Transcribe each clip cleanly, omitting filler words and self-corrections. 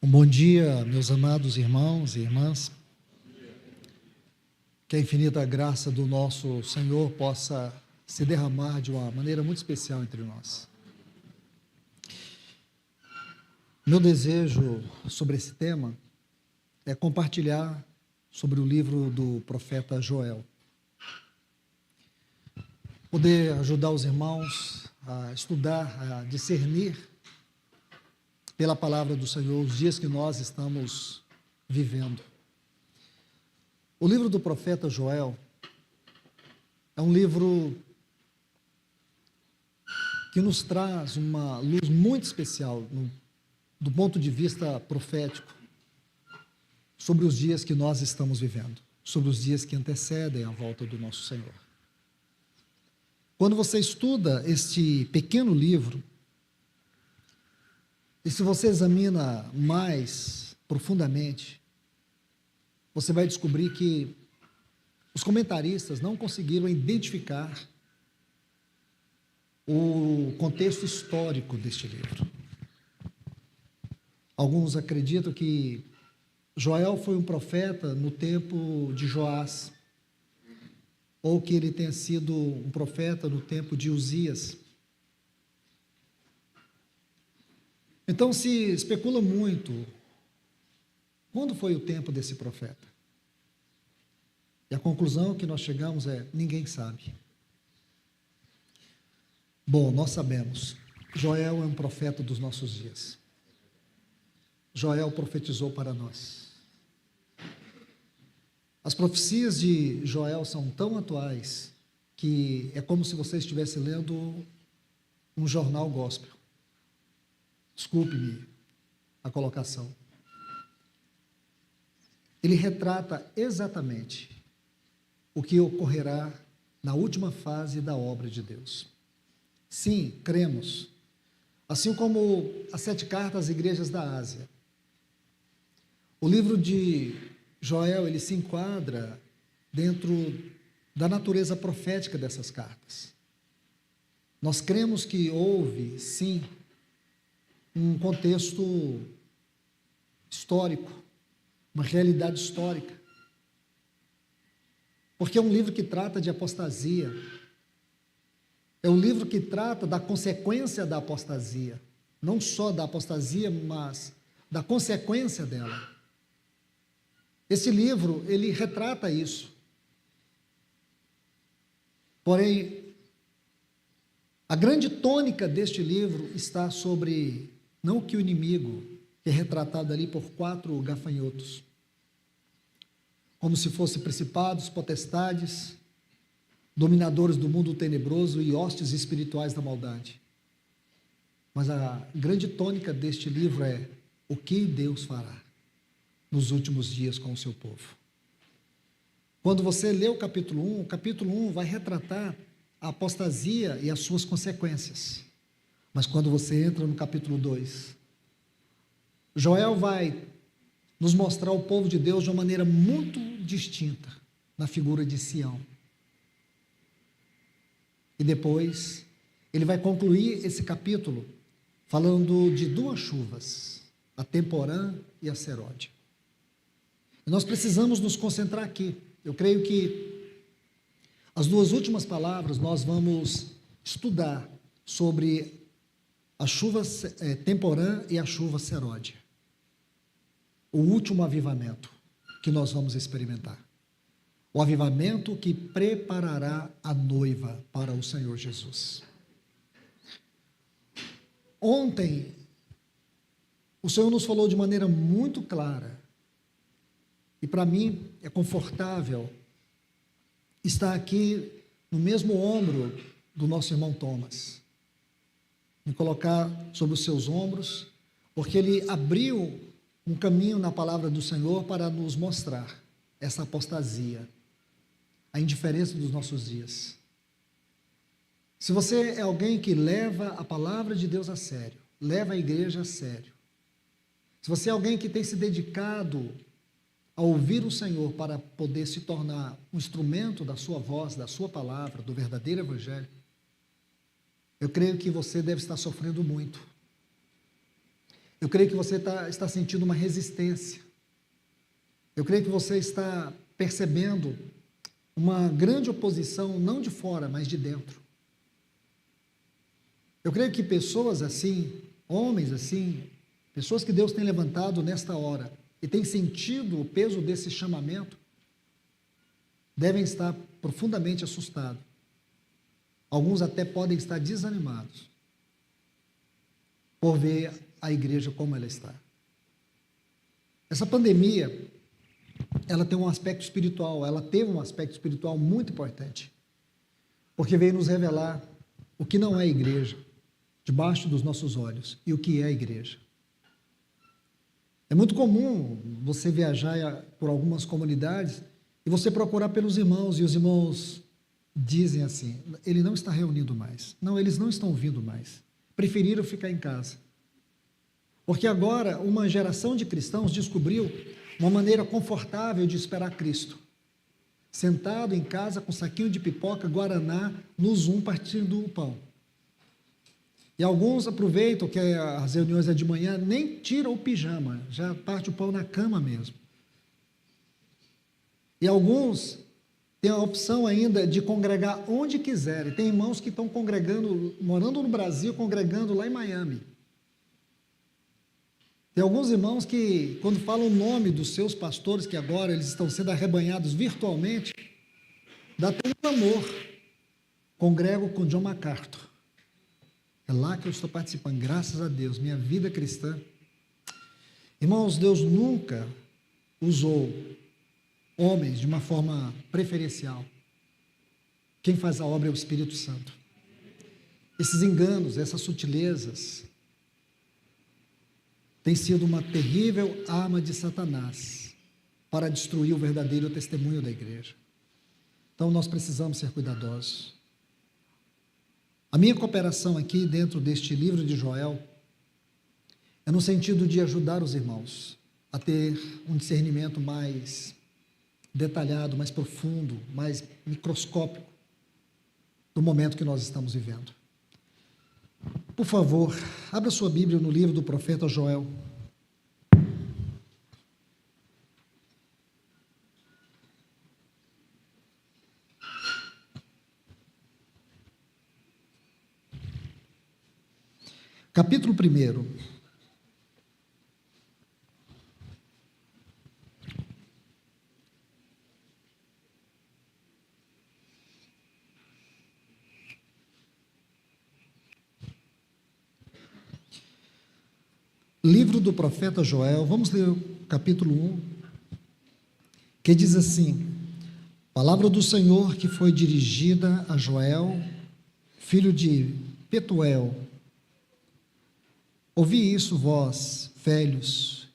Um bom dia, meus amados irmãos e irmãs. Que a infinita graça do nosso Senhor possa se derramar de uma maneira muito especial entre nós. Meu desejo sobre esse tema é compartilhar sobre o livro do profeta Joel. Poder ajudar os irmãos a estudar, a discernir pela palavra do Senhor os dias que nós estamos vivendo. O livro do profeta Joel é um livro que nos traz uma luz muito especial do ponto de vista profético sobre os dias que nós estamos vivendo, sobre os dias que antecedem a volta do nosso Senhor. Quando você estuda este pequeno livro, e se você examina mais profundamente, você vai descobrir que os comentaristas não conseguiram identificar o contexto histórico deste livro. Alguns acreditam que Joel foi um profeta no tempo de Joás, ou que ele tenha sido um profeta no tempo de Uzias. Então se especula muito quando foi o tempo desse profeta. E a conclusão que nós chegamos é: ninguém sabe. Bom, nós sabemos, Joel é um profeta dos nossos dias. Joel profetizou para nós. As profecias de Joel são tão atuais que é como se você estivesse lendo um jornal gospel. Desculpe-me a colocação. Ele retrata exatamente o que ocorrerá na última fase da obra de Deus. Sim, cremos. Assim como as 7 cartas às igrejas da Ásia. O livro de Joel, ele se enquadra dentro da natureza profética dessas cartas. Nós cremos que houve, sim, um contexto histórico, uma realidade histórica. Porque é um livro que trata de apostasia. É um livro que trata da consequência da apostasia. Não só da apostasia, mas da consequência dela. Esse livro, ele retrata isso. Porém, a grande tônica deste livro está sobre, não que o inimigo, que é retratado ali por 4 gafanhotos, como se fossem principados, potestades, dominadores do mundo tenebroso e hostes espirituais da maldade. Mas a grande tônica deste livro é: o que Deus fará nos últimos dias com o seu povo. Quando você lê o capítulo 1 vai retratar a apostasia e as suas consequências. Mas quando você entra no capítulo 2, Joel vai nos mostrar o povo de Deus de uma maneira muito distinta, na figura de Sião. E depois, ele vai concluir esse capítulo falando de 2 chuvas, a temporã e a serode. E nós precisamos nos concentrar aqui. Eu creio que as 2 últimas palavras nós vamos estudar sobre a chuva temporã e a chuva serode. O último avivamento que nós vamos experimentar. O avivamento que preparará a noiva para o Senhor Jesus. Ontem, o Senhor nos falou de maneira muito clara, e para mim é confortável estar aqui no mesmo ombro do nosso irmão Thomas, me colocar sobre os seus ombros, porque ele abriu um caminho na palavra do Senhor para nos mostrar essa apostasia, a indiferença dos nossos dias. Se você é alguém que leva a palavra de Deus a sério, leva a igreja a sério, se você é alguém que tem se dedicado a ouvir o Senhor para poder se tornar um instrumento da sua voz, da sua palavra, do verdadeiro evangelho, eu creio que você deve estar sofrendo muito. Eu creio que você está sentindo uma resistência. Eu creio que você está percebendo uma grande oposição, não de fora, mas de dentro. Eu creio que pessoas assim, homens assim, pessoas que Deus tem levantado nesta hora e têm sentido o peso desse chamamento, devem estar profundamente assustados. Alguns até podem estar desanimados por ver a igreja como ela está. Essa pandemia, ela tem um aspecto espiritual, ela teve um aspecto espiritual muito importante, porque veio nos revelar o que não é igreja, debaixo dos nossos olhos, e o que é a igreja. É muito comum você viajar por algumas comunidades e você procurar pelos irmãos, e os irmãos dizem assim: ele não está reunindo mais. Não, eles não estão vindo mais. Preferiram ficar em casa. Porque agora uma geração de cristãos descobriu uma maneira confortável de esperar Cristo. Sentado em casa com saquinho de pipoca, guaraná, no Zoom, partindo o pão. E alguns aproveitam que as reuniões é de manhã, nem tiram o pijama, já parte o pão na cama mesmo. E alguns têm a opção ainda de congregar onde quiserem. Tem irmãos que estão congregando, morando no Brasil, congregando lá em Miami. Tem alguns irmãos que, quando falam o nome dos seus pastores, que agora eles estão sendo arrebanhados virtualmente, dá até um clamor. Congrego com John MacArthur. É lá que eu estou participando, graças a Deus, minha vida cristã. Irmãos, Deus nunca usou homens de uma forma preferencial. Quem faz a obra é o Espírito Santo. Esses enganos, essas sutilezas, têm sido uma terrível arma de Satanás para destruir o verdadeiro testemunho da igreja. Então nós precisamos ser cuidadosos. A minha cooperação aqui dentro deste livro de Joel é no sentido de ajudar os irmãos a ter um discernimento mais detalhado, mais profundo, mais microscópico do momento que nós estamos vivendo. Por favor, abra sua Bíblia no livro do profeta Joel. Capítulo 1. Livro do profeta Joel, vamos ler o capítulo 1, que diz assim: palavra do Senhor que foi dirigida a Joel, filho de Petuel. Ouvi isso, vós, velhos,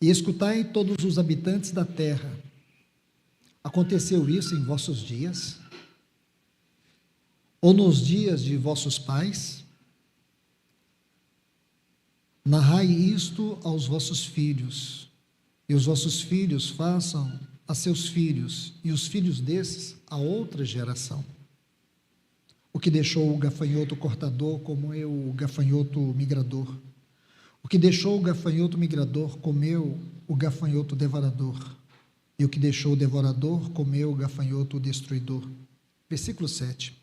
e escutai todos os habitantes da terra. Aconteceu isso em vossos dias? Ou nos dias de vossos pais? Narrai isto aos vossos filhos, e os vossos filhos façam a seus filhos, e os filhos desses a outra geração. O que deixou o gafanhoto cortador comeu o gafanhoto migrador. O que deixou o gafanhoto migrador comeu o gafanhoto devorador. E o que deixou o devorador comeu o gafanhoto destruidor. Versículo 7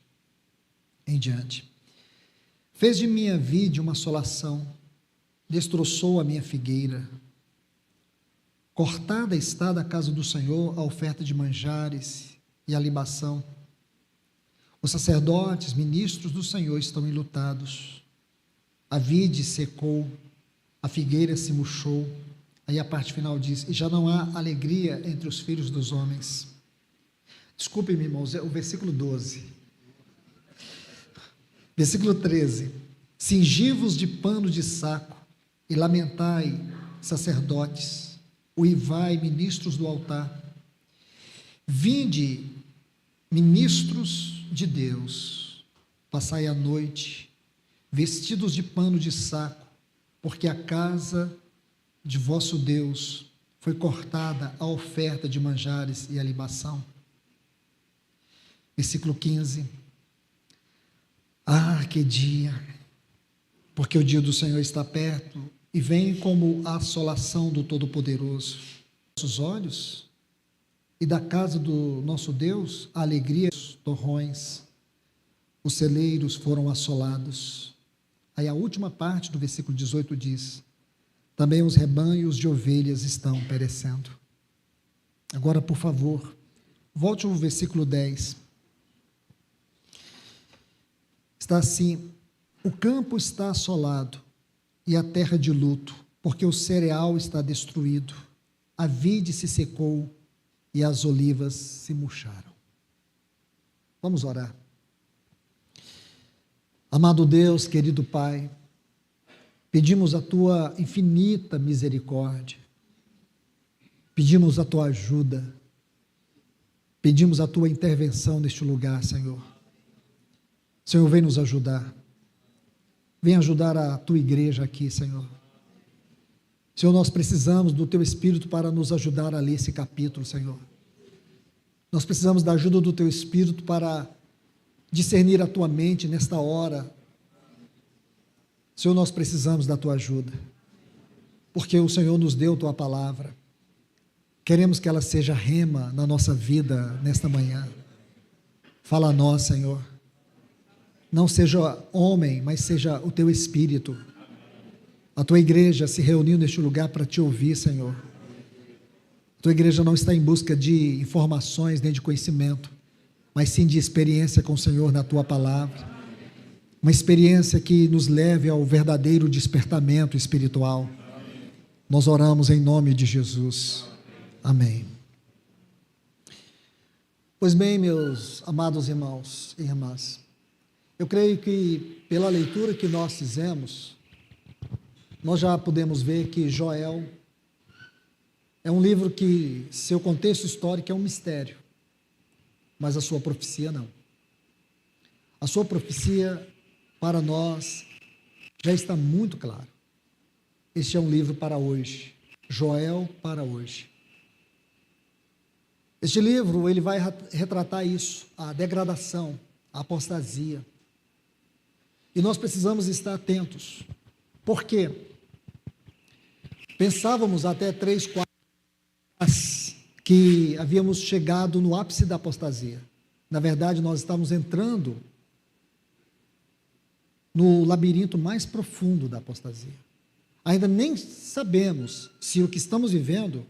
em diante. Fez de minha vide uma assolação, destroçou a minha figueira. Cortada está da casa do Senhor a oferta de manjares e a libação. Os sacerdotes, ministros do Senhor estão enlutados. A vide secou, a figueira se murchou. Aí a parte final diz: e já não há alegria entre os filhos dos homens. Desculpem-me, irmãos, é o versículo 12. Versículo 13. Cingi-vos de pano de saco e lamentai, sacerdotes, uivai, ministros do altar. Vinde, ministros de Deus, passai a noite, vestidos de pano de saco, porque a casa de vosso Deus foi cortada a oferta de manjares e a libação. Versículo 15. Ah, que dia! Porque o dia do Senhor está perto, e vem como a assolação do Todo-Poderoso. Nossos olhos e da casa do nosso Deus, a alegria dos torrões, os celeiros foram assolados. Aí a última parte do versículo 18 diz: também os rebanhos de ovelhas estão perecendo. Agora, por favor, volte ao versículo 10. Está assim: o campo está assolado e a terra de luto, porque o cereal está destruído, a vide se secou e as olivas se murcharam. Vamos orar. Amado Deus, querido Pai, pedimos a Tua infinita misericórdia, pedimos a Tua ajuda, pedimos a Tua intervenção neste lugar, Senhor. Senhor, vem nos ajudar, vem ajudar a Tua igreja aqui, Senhor. Senhor, nós precisamos do Teu Espírito para nos ajudar a ler esse capítulo, Senhor. Nós precisamos da ajuda do Teu Espírito para discernir a Tua mente nesta hora. Senhor, nós precisamos da Tua ajuda, porque o Senhor nos deu Tua palavra. Queremos que ela seja rema na nossa vida nesta manhã. Fala a nós, Senhor. Não seja homem, mas seja o Teu Espírito. A Tua igreja se reuniu neste lugar para Te ouvir, Senhor. A Tua igreja não está em busca de informações nem de conhecimento, mas sim de experiência com o Senhor na Tua palavra. Uma experiência que nos leve ao verdadeiro despertamento espiritual. Nós oramos em nome de Jesus. Amém. Pois bem, meus amados irmãos e irmãs, eu creio que pela leitura que nós fizemos, nós já podemos ver que Joel é um livro que seu contexto histórico é um mistério, mas a sua profecia não. A sua profecia para nós já está muito claro. Este é um livro para hoje, Joel para hoje. Este livro, ele vai retratar isso, a degradação, a apostasia. E nós precisamos estar atentos. Por quê? Pensávamos até 3, 4 que havíamos chegado no ápice da apostasia. Na verdade, nós estávamos entrando no labirinto mais profundo da apostasia. Ainda nem sabemos se o que estamos vivendo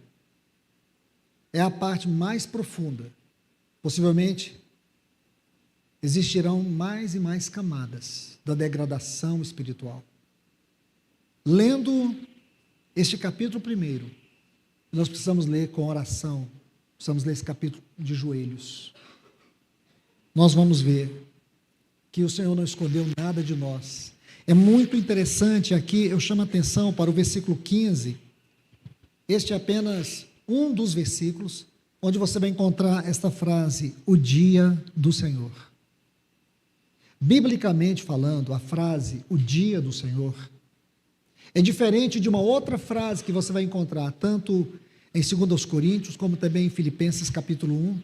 é a parte mais profunda. Possivelmente, existirão mais e mais camadas da degradação espiritual. Lendo este capítulo primeiro, nós precisamos ler com oração, precisamos ler esse capítulo de joelhos. Nós vamos ver que o Senhor não escondeu nada de nós. É muito interessante aqui, eu chamo a atenção para o versículo 15. Este é apenas um dos versículos onde você vai encontrar esta frase, o dia do Senhor. Biblicamente falando, a frase, o dia do Senhor, é diferente de uma outra frase que você vai encontrar, tanto em 2 Coríntios, como também em Filipenses capítulo 1,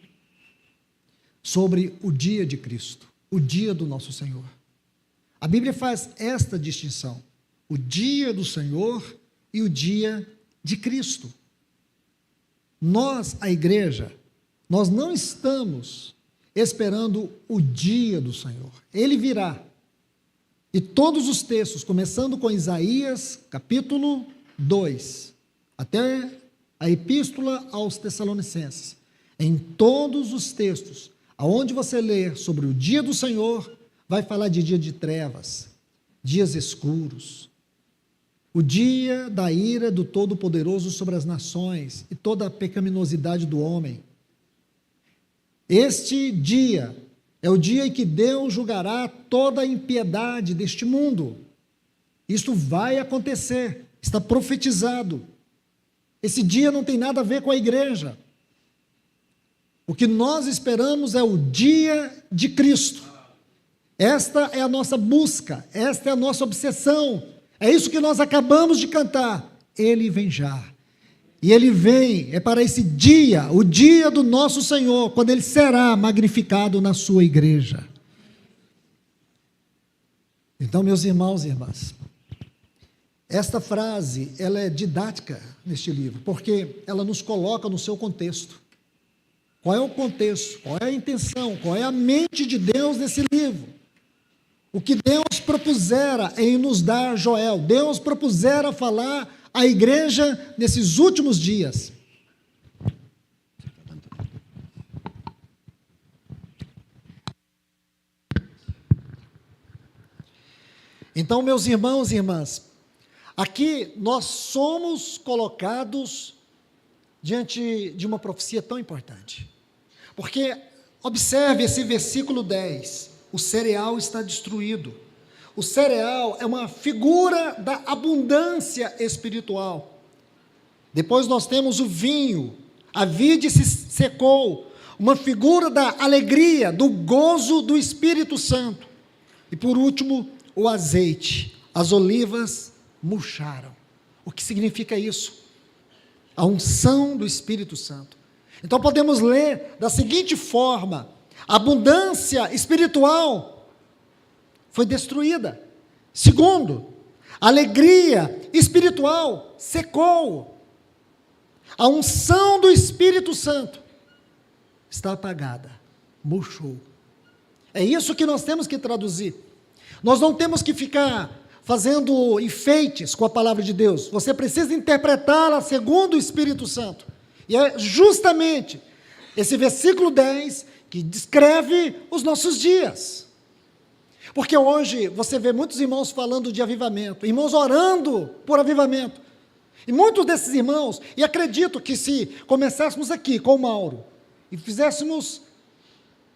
sobre o dia de Cristo, o dia do nosso Senhor. A Bíblia faz esta distinção, o dia do Senhor e o dia de Cristo. Nós, a igreja, nós não estamos esperando o dia do Senhor. Ele virá. E todos os textos, começando com Isaías, capítulo 2, até a epístola aos Tessalonicenses, em todos os textos, aonde você ler sobre o dia do Senhor, vai falar de dia de trevas, dias escuros, o dia da ira do Todo-Poderoso sobre as nações e toda a pecaminosidade do homem. Este dia é o dia em que Deus julgará toda a impiedade deste mundo. Isto vai acontecer, está profetizado. Esse dia não tem nada a ver com a igreja. O que nós esperamos é o dia de Cristo. Esta é a nossa busca, esta é a nossa obsessão. É isso que nós acabamos de cantar. Ele vem já. E Ele vem, é para esse dia, o dia do nosso Senhor, quando Ele será magnificado na sua igreja. Então, meus irmãos e irmãs, Esta frase, ela é didática neste livro, porque ela nos coloca no seu contexto. Qual é o contexto? Qual é a intenção? Qual é a mente de Deus nesse livro? O que Deus propusera em nos dar Joel, Deus propusera falar à igreja nesses últimos dias. Então, meus irmãos e irmãs, aqui nós somos colocados diante de uma profecia tão importante. Porque, observe esse versículo 10, o cereal está destruído. O cereal é uma figura da abundância espiritual. Depois nós temos o vinho, a vide se secou, uma figura da alegria, do gozo do Espírito Santo. E por último, o azeite, as olivas murcharam. O que significa isso? A unção do Espírito Santo. Então podemos ler da seguinte forma: a abundância espiritual foi destruída. Segundo, a alegria espiritual secou. A unção do Espírito Santo está apagada, murchou. É isso que nós temos que traduzir. Nós não temos que ficar fazendo enfeites com a palavra de Deus. Você precisa interpretá-la segundo o Espírito Santo. E é justamente esse versículo 10 que descreve os nossos dias. Porque hoje você vê muitos irmãos falando de avivamento, irmãos orando por avivamento. E muitos desses irmãos, e acredito que se começássemos aqui com o Mauro, e fizéssemos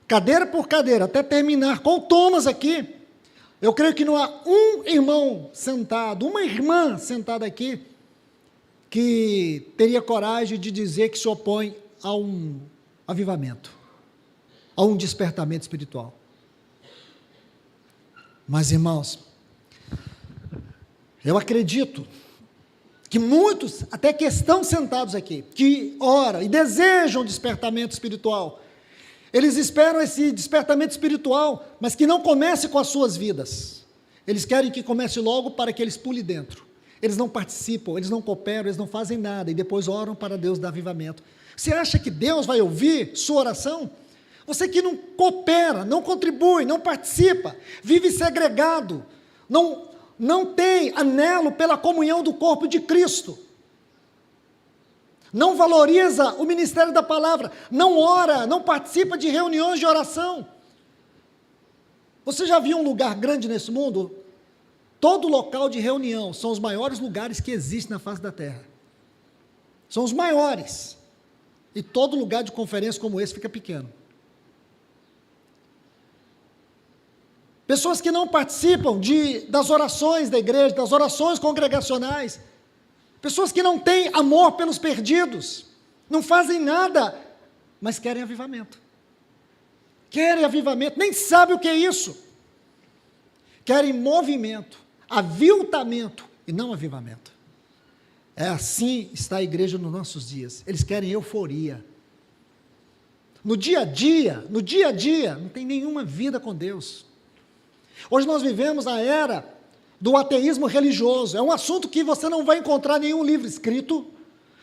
cadeira por cadeira, até terminar com o Thomas aqui, eu creio que não há um irmão sentado, uma irmã sentada aqui, que teria coragem de dizer que se opõe a um avivamento, a um despertamento espiritual. Mas, irmãos, eu acredito que muitos, até que estão sentados aqui, que oram e desejam despertamento espiritual, eles esperam esse despertamento espiritual, mas que não comece com as suas vidas. Eles querem que comece logo para que eles pulem dentro. Eles não participam, eles não cooperam, eles não fazem nada, e depois oram para Deus dar avivamento. Você acha que Deus vai ouvir sua oração? Você que não coopera, não contribui, não participa, vive segregado, não tem anelo pela comunhão do corpo de Cristo, não valoriza o ministério da palavra, não ora, não participa de reuniões de oração. Você já viu um lugar grande nesse mundo? Todo local de reunião são os maiores lugares que existem na face da terra. São os maiores. E todo lugar de conferência como esse fica pequeno. Pessoas que não participam das orações da igreja, das orações congregacionais. Pessoas que não têm amor pelos perdidos, não fazem nada, mas querem avivamento. Querem avivamento, nem sabem o que é isso. Querem movimento, aviltamento e não avivamento. É assim está a igreja nos nossos dias. Eles querem euforia. No dia a dia, não tem nenhuma vida com Deus. Hoje nós vivemos a era do ateísmo religioso. É um assunto que você não vai encontrar nenhum livro escrito,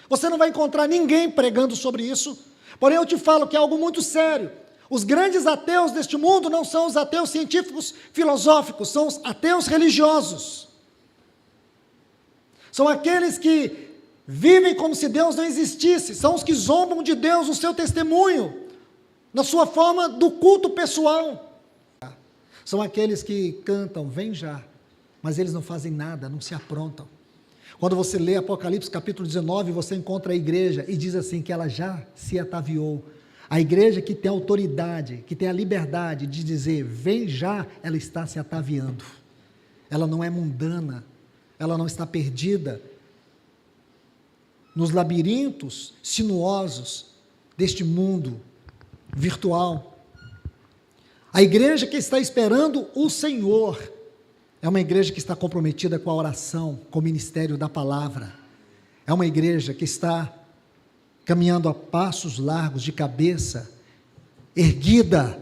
você não vai encontrar ninguém pregando sobre isso, porém eu te falo que é algo muito sério. Os grandes ateus deste mundo não são os ateus científicos filosóficos, são os ateus religiosos. São aqueles que vivem como se Deus não existisse, são os que zombam de Deus no seu testemunho, na sua forma do culto pessoal. São aqueles que cantam, vem já, mas eles não fazem nada, não se aprontam. Quando você lê Apocalipse capítulo 19, você encontra a igreja e diz assim, que ela já se ataviou. A igreja que tem autoridade, que tem a liberdade de dizer, vem já, ela está se ataviando. Ela não é mundana, ela não está perdida nos labirintos sinuosos deste mundo virtual. A igreja que está esperando o Senhor é uma igreja que está comprometida com a oração, com o ministério da palavra. É uma igreja que está caminhando a passos largos, de cabeça erguida,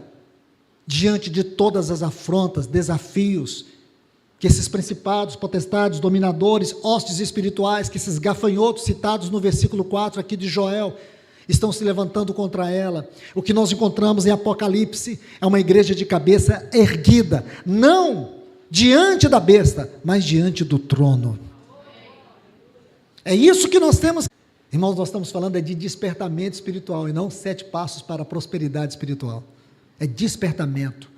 diante de todas as afrontas, desafios que esses principados, potestades, dominadores, hostes espirituais, que esses gafanhotos citados no versículo 4 aqui de Joel, estão se levantando contra ela. O que nós encontramos em Apocalipse é uma igreja de cabeça erguida, não diante da besta, mas diante do trono. É isso que nós temos. Irmãos, nós estamos falando de despertamento espiritual, e não 7 passos para a prosperidade espiritual. É despertamento.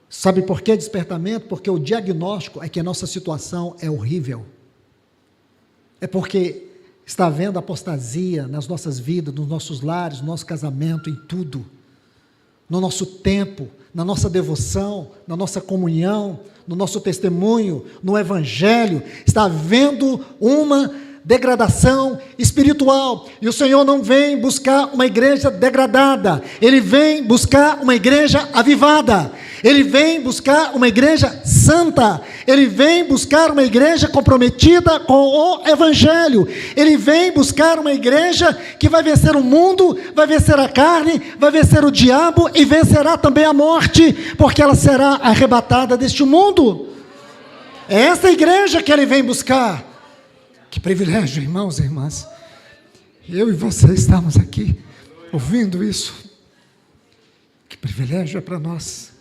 Sabe por que despertamento? Porque o diagnóstico é que a nossa situação é horrível. É porque está havendo apostasia nas nossas vidas, nos nossos lares, no nosso casamento, em tudo. No nosso tempo, na nossa devoção, na nossa comunhão, no nosso testemunho, no evangelho. Está havendo uma degradação espiritual, e o Senhor não vem buscar uma igreja degradada, Ele vem buscar uma igreja avivada, Ele vem buscar uma igreja santa, Ele vem buscar uma igreja comprometida com o evangelho, Ele vem buscar uma igreja que vai vencer o mundo, vai vencer a carne, vai vencer o diabo e vencerá também a morte, porque ela será arrebatada deste mundo. É essa igreja que Ele vem buscar. Que privilégio, irmãos e irmãs, eu e você estamos aqui, ouvindo isso, que privilégio é para nós,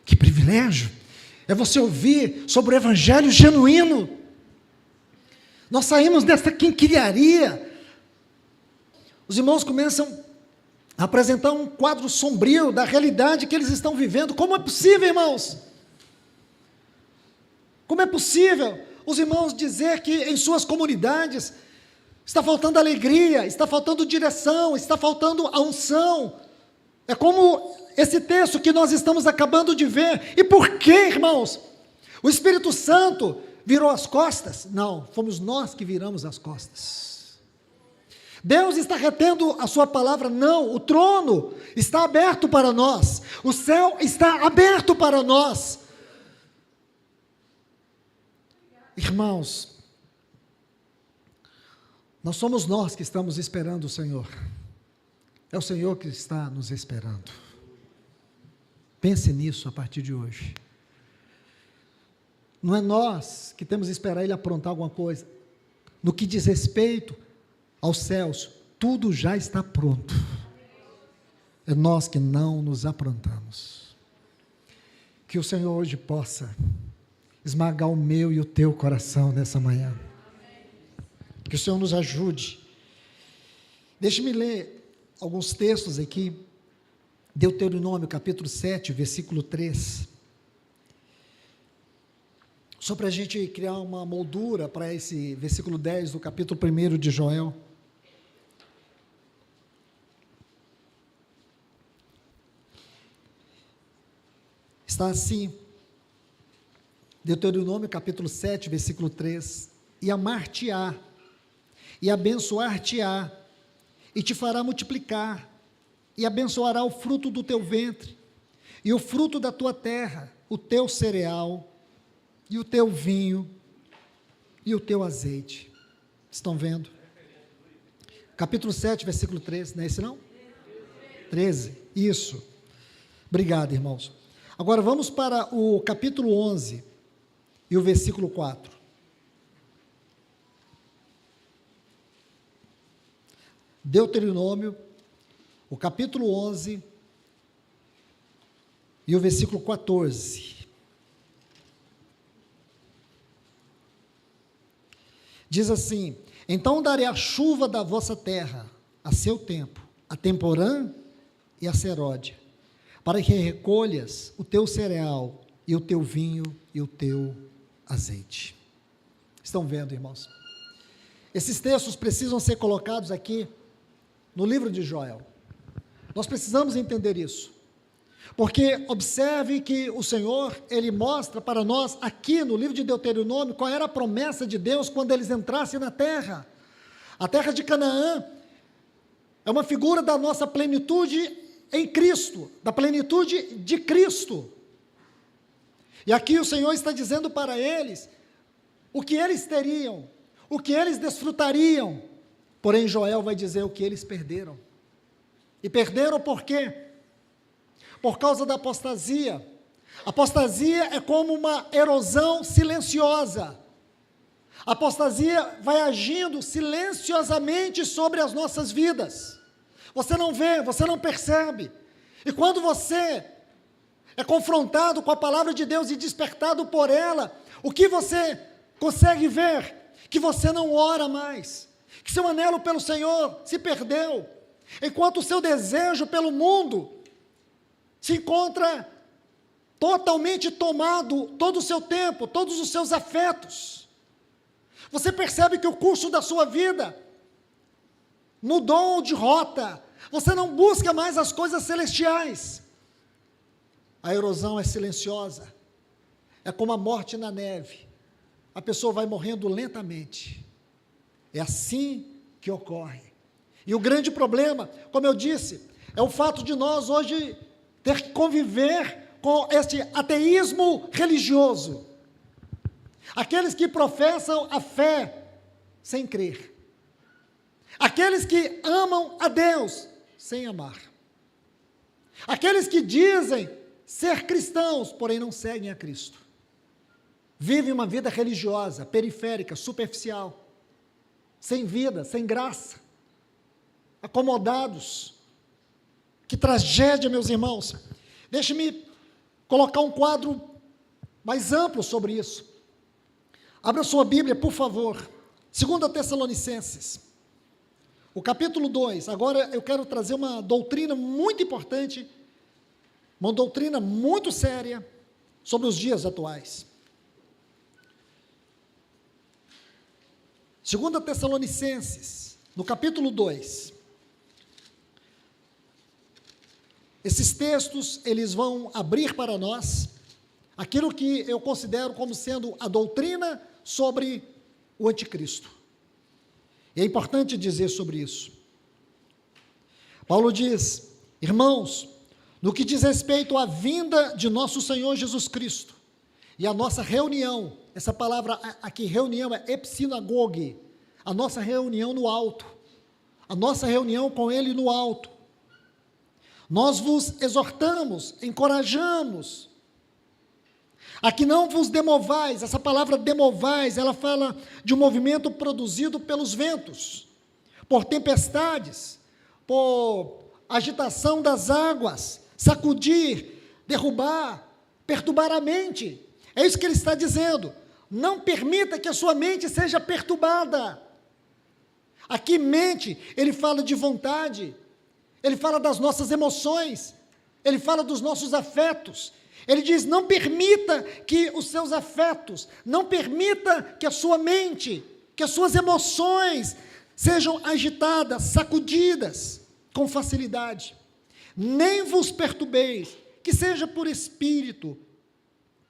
que privilégio, é você ouvir sobre o evangelho genuíno. Nós saímos dessa quinquilharia, os irmãos começam a apresentar um quadro sombrio da realidade que eles estão vivendo. Como é possível, irmãos? Como é possível os irmãos dizer que em suas comunidades está faltando alegria, está faltando direção, está faltando a unção? É como esse texto que nós estamos acabando de ver. E por que, irmãos? O Espírito Santo virou as costas? Não, fomos nós que viramos as costas. Deus está retendo a sua palavra? Não, o trono está aberto para nós, o céu está aberto para nós. Irmãos, não somos nós que estamos esperando o Senhor, é o Senhor que está nos esperando. Pense nisso a partir de hoje. Não é nós que temos que esperar Ele aprontar alguma coisa. No que diz respeito aos céus, tudo já está pronto. É nós que não nos aprontamos. Que o Senhor hoje possa esmagar o meu e o teu coração nessa manhã. Que o Senhor nos ajude. Deixe-me ler alguns textos aqui. Deuteronômio, capítulo 7, versículo 3. Só para a gente criar uma moldura para esse versículo 10 do capítulo 1 de Joel. Está assim, Deuteronômio capítulo 7, versículo 3, e amar-te-á, e abençoar-te-á, e te fará multiplicar, e abençoará o fruto do teu ventre, e o fruto da tua terra, o teu cereal, e o teu vinho, e o teu azeite. Estão vendo? Capítulo 7, versículo 3, não é esse não? 13, isso. Obrigado, irmãos. Agora vamos para o capítulo 11, e o versículo 4. Deuteronômio, o capítulo 11, e o versículo 14. Diz assim: então darei a chuva da vossa terra a seu tempo, a temporã e a seródia, para que recolhas o teu cereal, e o teu vinho, e o teu azeite. Estão vendo, irmãos? Esses textos precisam ser colocados aqui no livro de Joel. Nós precisamos entender isso, porque observe que o Senhor, Ele mostra para nós aqui no livro de Deuteronômio qual era a promessa de Deus quando eles entrassem na terra. A terra de Canaã é uma figura da nossa plenitude em Cristo, da plenitude de Cristo. E aqui o Senhor está dizendo para eles o que eles teriam, o que eles desfrutariam. Porém, Joel vai dizer o que eles perderam. E perderam por quê? Por causa da apostasia. Apostasia é como uma erosão silenciosa. A apostasia vai agindo silenciosamente sobre as nossas vidas. Você não vê, você não percebe. E quando você é confrontado com a palavra de Deus e despertado por ela, o que você consegue ver? Que você não ora mais, que seu anelo pelo Senhor se perdeu, enquanto o seu desejo pelo mundo se encontra totalmente tomado, todo o seu tempo, todos os seus afetos. Você percebe que o curso da sua vida mudou de rota, você não busca mais as coisas celestiais. A erosão é silenciosa, é como a morte na neve, a pessoa vai morrendo lentamente, é assim que ocorre. E o grande problema, como eu disse, é o fato de nós hoje ter que conviver com este ateísmo religioso, aqueles que professam a fé sem crer, aqueles que amam a Deus sem amar, aqueles que dizem ser cristãos, porém não seguem a Cristo, vivem uma vida religiosa, periférica, superficial, sem vida, sem graça, acomodados. Que tragédia, meus irmãos. Deixe-me colocar um quadro mais amplo sobre isso. Abra sua Bíblia, por favor, 2 Tessalonicenses, o capítulo 2, agora eu quero trazer uma doutrina muito importante, uma doutrina muito séria sobre os dias atuais. 2 Tessalonicenses, no capítulo 2, esses textos, eles vão abrir para nós aquilo que eu considero como sendo a doutrina sobre o anticristo. E é importante dizer sobre isso. Paulo diz: irmãos, no que diz respeito à vinda de nosso Senhor Jesus Cristo e a nossa reunião, essa palavra aqui, reunião, é epsinagogue, a nossa reunião no alto, a nossa reunião com Ele no alto. Nós vos exortamos, encorajamos, a que não vos demovais. Essa palavra demovais, ela fala de um movimento produzido pelos ventos, por tempestades, por agitação das águas, sacudir, derrubar, perturbar a mente. É isso que ele está dizendo. Não permita que a sua mente seja perturbada. Aqui, mente, ele fala de vontade, ele fala das nossas emoções, ele fala dos nossos afetos. Ele diz: não permita que os seus afetos, não permita que a sua mente, que as suas emoções sejam agitadas, sacudidas com facilidade. Nem vos perturbeis, que seja por espírito,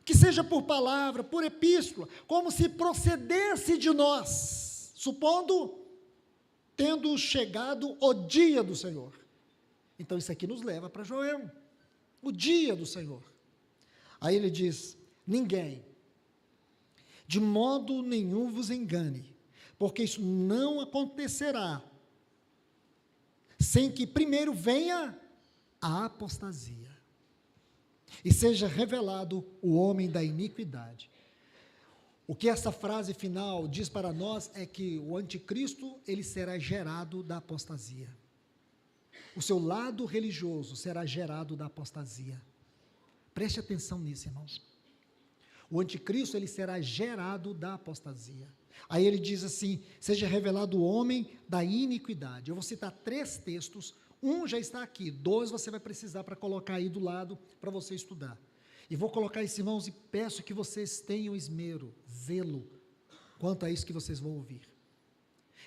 que seja por palavra, por epístola, como se procedesse de nós, supondo, tendo chegado o dia do Senhor. Então isso aqui nos leva para Joel, o dia do Senhor. Aí ele diz: ninguém, de modo nenhum vos engane, porque isso não acontecerá, sem que primeiro venha a apostasia, e seja revelado o homem da iniquidade. O que essa frase final diz para nós é que o anticristo, ele será gerado da apostasia. O seu lado religioso será gerado da apostasia. Preste atenção nisso, irmãos. O anticristo, ele será gerado da apostasia. Aí ele diz assim: seja revelado o homem da iniquidade. Eu vou citar 3 textos, um já está aqui, 2 você vai precisar para colocar aí do lado, para você estudar. E vou colocar isso, irmãos, e peço que vocês tenham esmero, zelo, quanto a isso que vocês vão ouvir.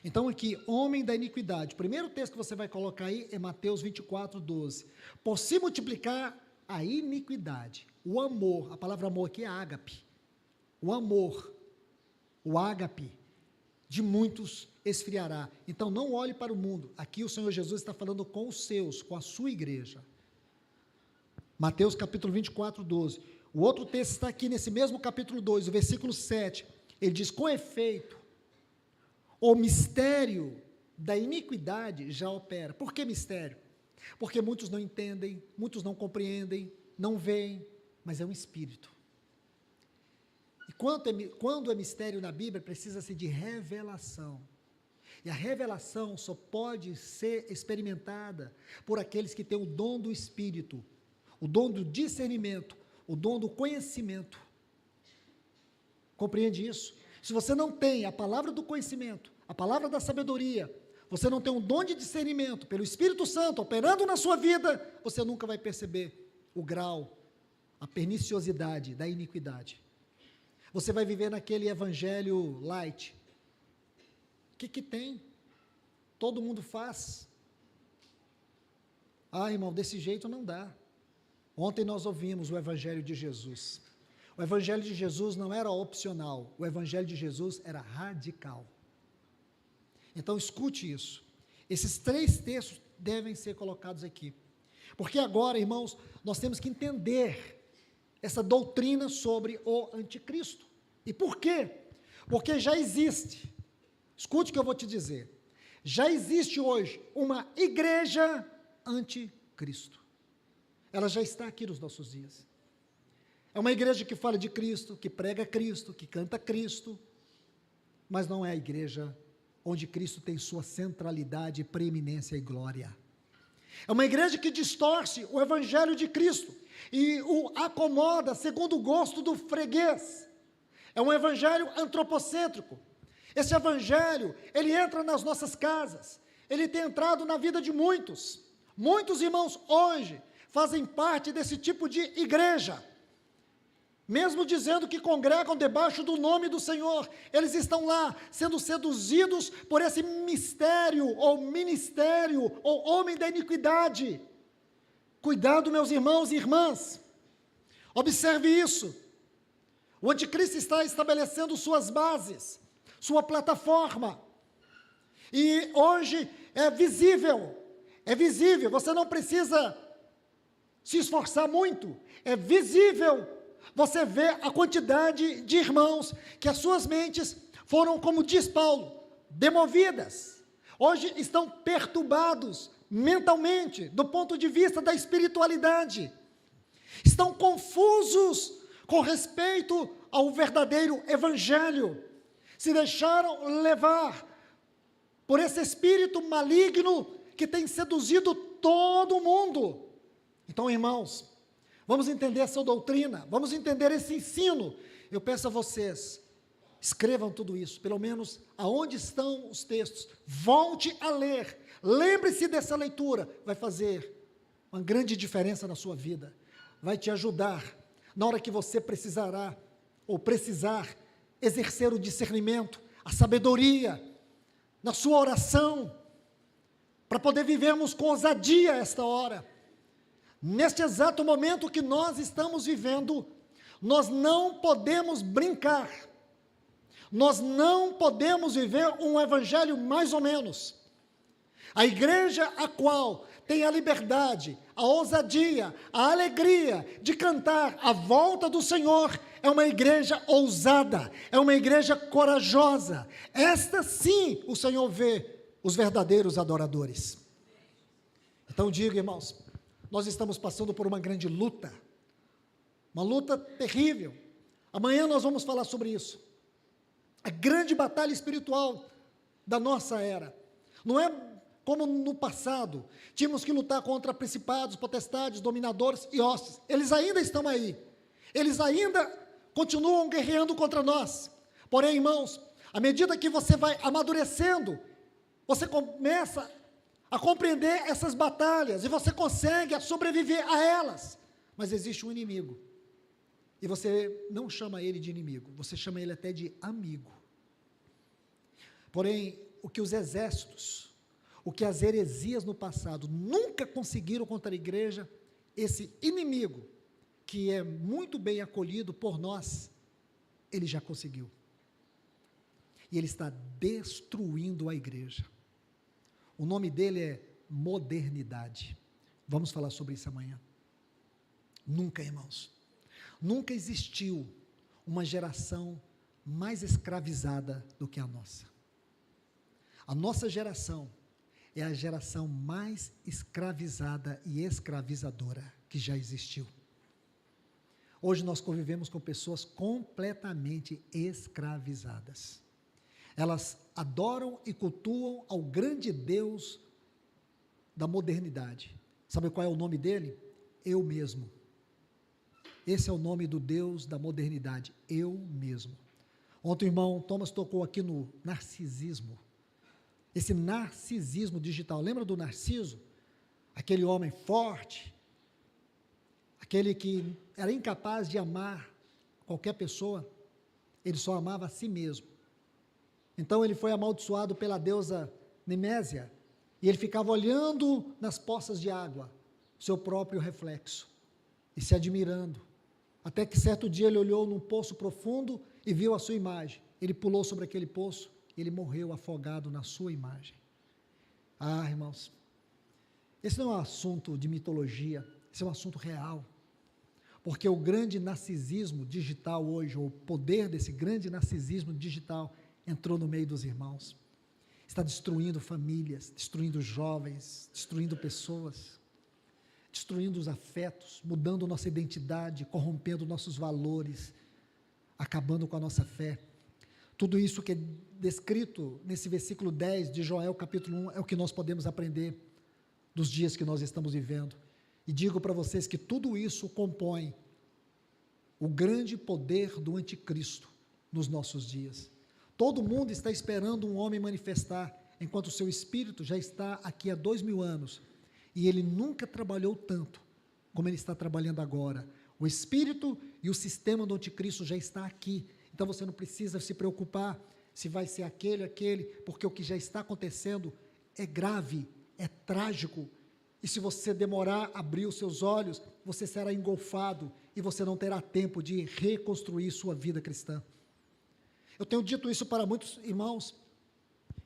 Então aqui, homem da iniquidade, o primeiro texto que você vai colocar aí é Mateus 24, 12. Por se multiplicar a iniquidade, o amor, a palavra amor aqui é ágape, o amor, o ágape de muitos esfriará. Então não olhe para o mundo, aqui o Senhor Jesus está falando com os seus, com a sua igreja. Mateus capítulo 24, 12. O outro texto está aqui nesse mesmo capítulo 2, o versículo 7, ele diz: com efeito, o mistério da iniquidade já opera. Por que mistério? Porque muitos não entendem, muitos não compreendem, não veem, mas é um espírito. E quando é mistério na Bíblia, precisa-se de revelação. E a revelação só pode ser experimentada por aqueles que têm o dom do Espírito, o dom do discernimento, o dom do conhecimento. Compreende isso? Se você não tem a palavra do conhecimento, a palavra da sabedoria, você não tem um dom de discernimento pelo Espírito Santo operando na sua vida, você nunca vai perceber o grau, a perniciosidade da iniquidade. Você vai viver naquele evangelho light. O que tem? Todo mundo faz. Ah, irmão, desse jeito não dá. Ontem nós ouvimos o evangelho de Jesus. O evangelho de Jesus não era opcional, o evangelho de Jesus era radical. Então escute isso. Esses 3 textos devem ser colocados aqui. Porque agora, irmãos, nós temos que entender essa doutrina sobre o anticristo. E por quê? Porque já existe, escute o que eu vou te dizer, já existe hoje uma igreja anticristo. Ela já está aqui nos nossos dias. É uma igreja que fala de Cristo, que prega Cristo, que canta Cristo, mas não é a igreja onde Cristo tem sua centralidade, preeminência e glória. É uma igreja que distorce o evangelho de Cristo e o acomoda segundo o gosto do freguês. É um evangelho antropocêntrico. Esse evangelho, ele entra nas nossas casas, ele tem entrado na vida de muitos. Muitos irmãos hoje fazem parte desse tipo de igreja, mesmo dizendo que congregam debaixo do nome do Senhor, eles estão lá sendo seduzidos por esse mistério, ou ministério, ou homem da iniquidade. Cuidado, meus irmãos e irmãs, observe isso. O anticristo está estabelecendo suas bases, sua plataforma, e hoje é visível, você não precisa se esforçar muito, é visível. Você vê a quantidade de irmãos que as suas mentes foram, como diz Paulo, demovidas. Hoje estão perturbados mentalmente, do ponto de vista da espiritualidade. Estão confusos com respeito ao verdadeiro evangelho. Se deixaram levar por esse espírito maligno que tem seduzido todo mundo. Então, irmãos, vamos entender essa doutrina, vamos entender esse ensino. Eu peço a vocês, escrevam tudo isso, pelo menos aonde estão os textos, volte a ler, lembre-se dessa leitura, vai fazer uma grande diferença na sua vida, vai te ajudar, na hora que você precisar exercer o discernimento, a sabedoria, na sua oração, para poder vivermos com ousadia esta hora. Neste exato momento que nós estamos vivendo, nós não podemos brincar, nós não podemos viver um evangelho mais ou menos. A igreja a qual tem a liberdade, a ousadia, a alegria de cantar a volta do Senhor, é uma igreja ousada, é uma igreja corajosa. Esta sim o Senhor vê os verdadeiros adoradores. Então diga, irmãos, nós estamos passando por uma grande luta, uma luta terrível. Amanhã nós vamos falar sobre isso. A grande batalha espiritual da nossa era. Não é como no passado, tínhamos que lutar contra principados, potestades, dominadores e hostes. Eles ainda estão aí. Eles ainda continuam guerreando contra nós. Porém, irmãos, à medida que você vai amadurecendo, você começa a compreender essas batalhas, e você consegue sobreviver a elas, mas existe um inimigo, e você não chama ele de inimigo, você chama ele até de amigo. Porém, o que os exércitos, o que as heresias no passado nunca conseguiram contra a igreja, esse inimigo, que é muito bem acolhido por nós, ele já conseguiu, e ele está destruindo a igreja. O nome dele é modernidade. Vamos falar sobre isso amanhã. Nunca, irmãos, nunca existiu uma geração mais escravizada do que a nossa. A nossa geração é a geração mais escravizada e escravizadora que já existiu. Hoje nós convivemos com pessoas completamente escravizadas. Elas adoram e cultuam ao grande Deus da modernidade. Sabe qual é o nome dele? Eu mesmo. Esse é o nome do Deus da modernidade, eu mesmo. Ontem o irmão Thomas tocou aqui no narcisismo. Esse narcisismo digital, lembra do Narciso? Aquele homem forte, aquele que era incapaz de amar qualquer pessoa, ele só amava a si mesmo. Então ele foi amaldiçoado pela deusa Nemésia, e ele ficava olhando nas poças de água, seu próprio reflexo, e se admirando, até que certo dia ele olhou num poço profundo e viu a sua imagem. Ele pulou sobre aquele poço e ele morreu afogado na sua imagem. Ah, irmãos, esse não é um assunto de mitologia, esse é um assunto real, porque o grande narcisismo digital hoje, ou o poder desse grande narcisismo digital entrou no meio dos irmãos, está destruindo famílias, destruindo jovens, destruindo pessoas, destruindo os afetos, mudando nossa identidade, corrompendo nossos valores, acabando com a nossa fé. Tudo isso que é descrito nesse versículo 10 de Joel capítulo 1 é o que nós podemos aprender dos dias que nós estamos vivendo. E digo para vocês que tudo isso compõe o grande poder do anticristo nos nossos dias. Todo mundo está esperando um homem manifestar, enquanto o seu espírito já está aqui há 2000 anos, e ele nunca trabalhou tanto como ele está trabalhando agora. O espírito e o sistema do anticristo já está aqui, então você não precisa se preocupar se vai ser aquele, porque o que já está acontecendo é grave, é trágico, e se você demorar a abrir os seus olhos, você será engolfado, e você não terá tempo de reconstruir sua vida cristã. Eu tenho dito isso para muitos irmãos,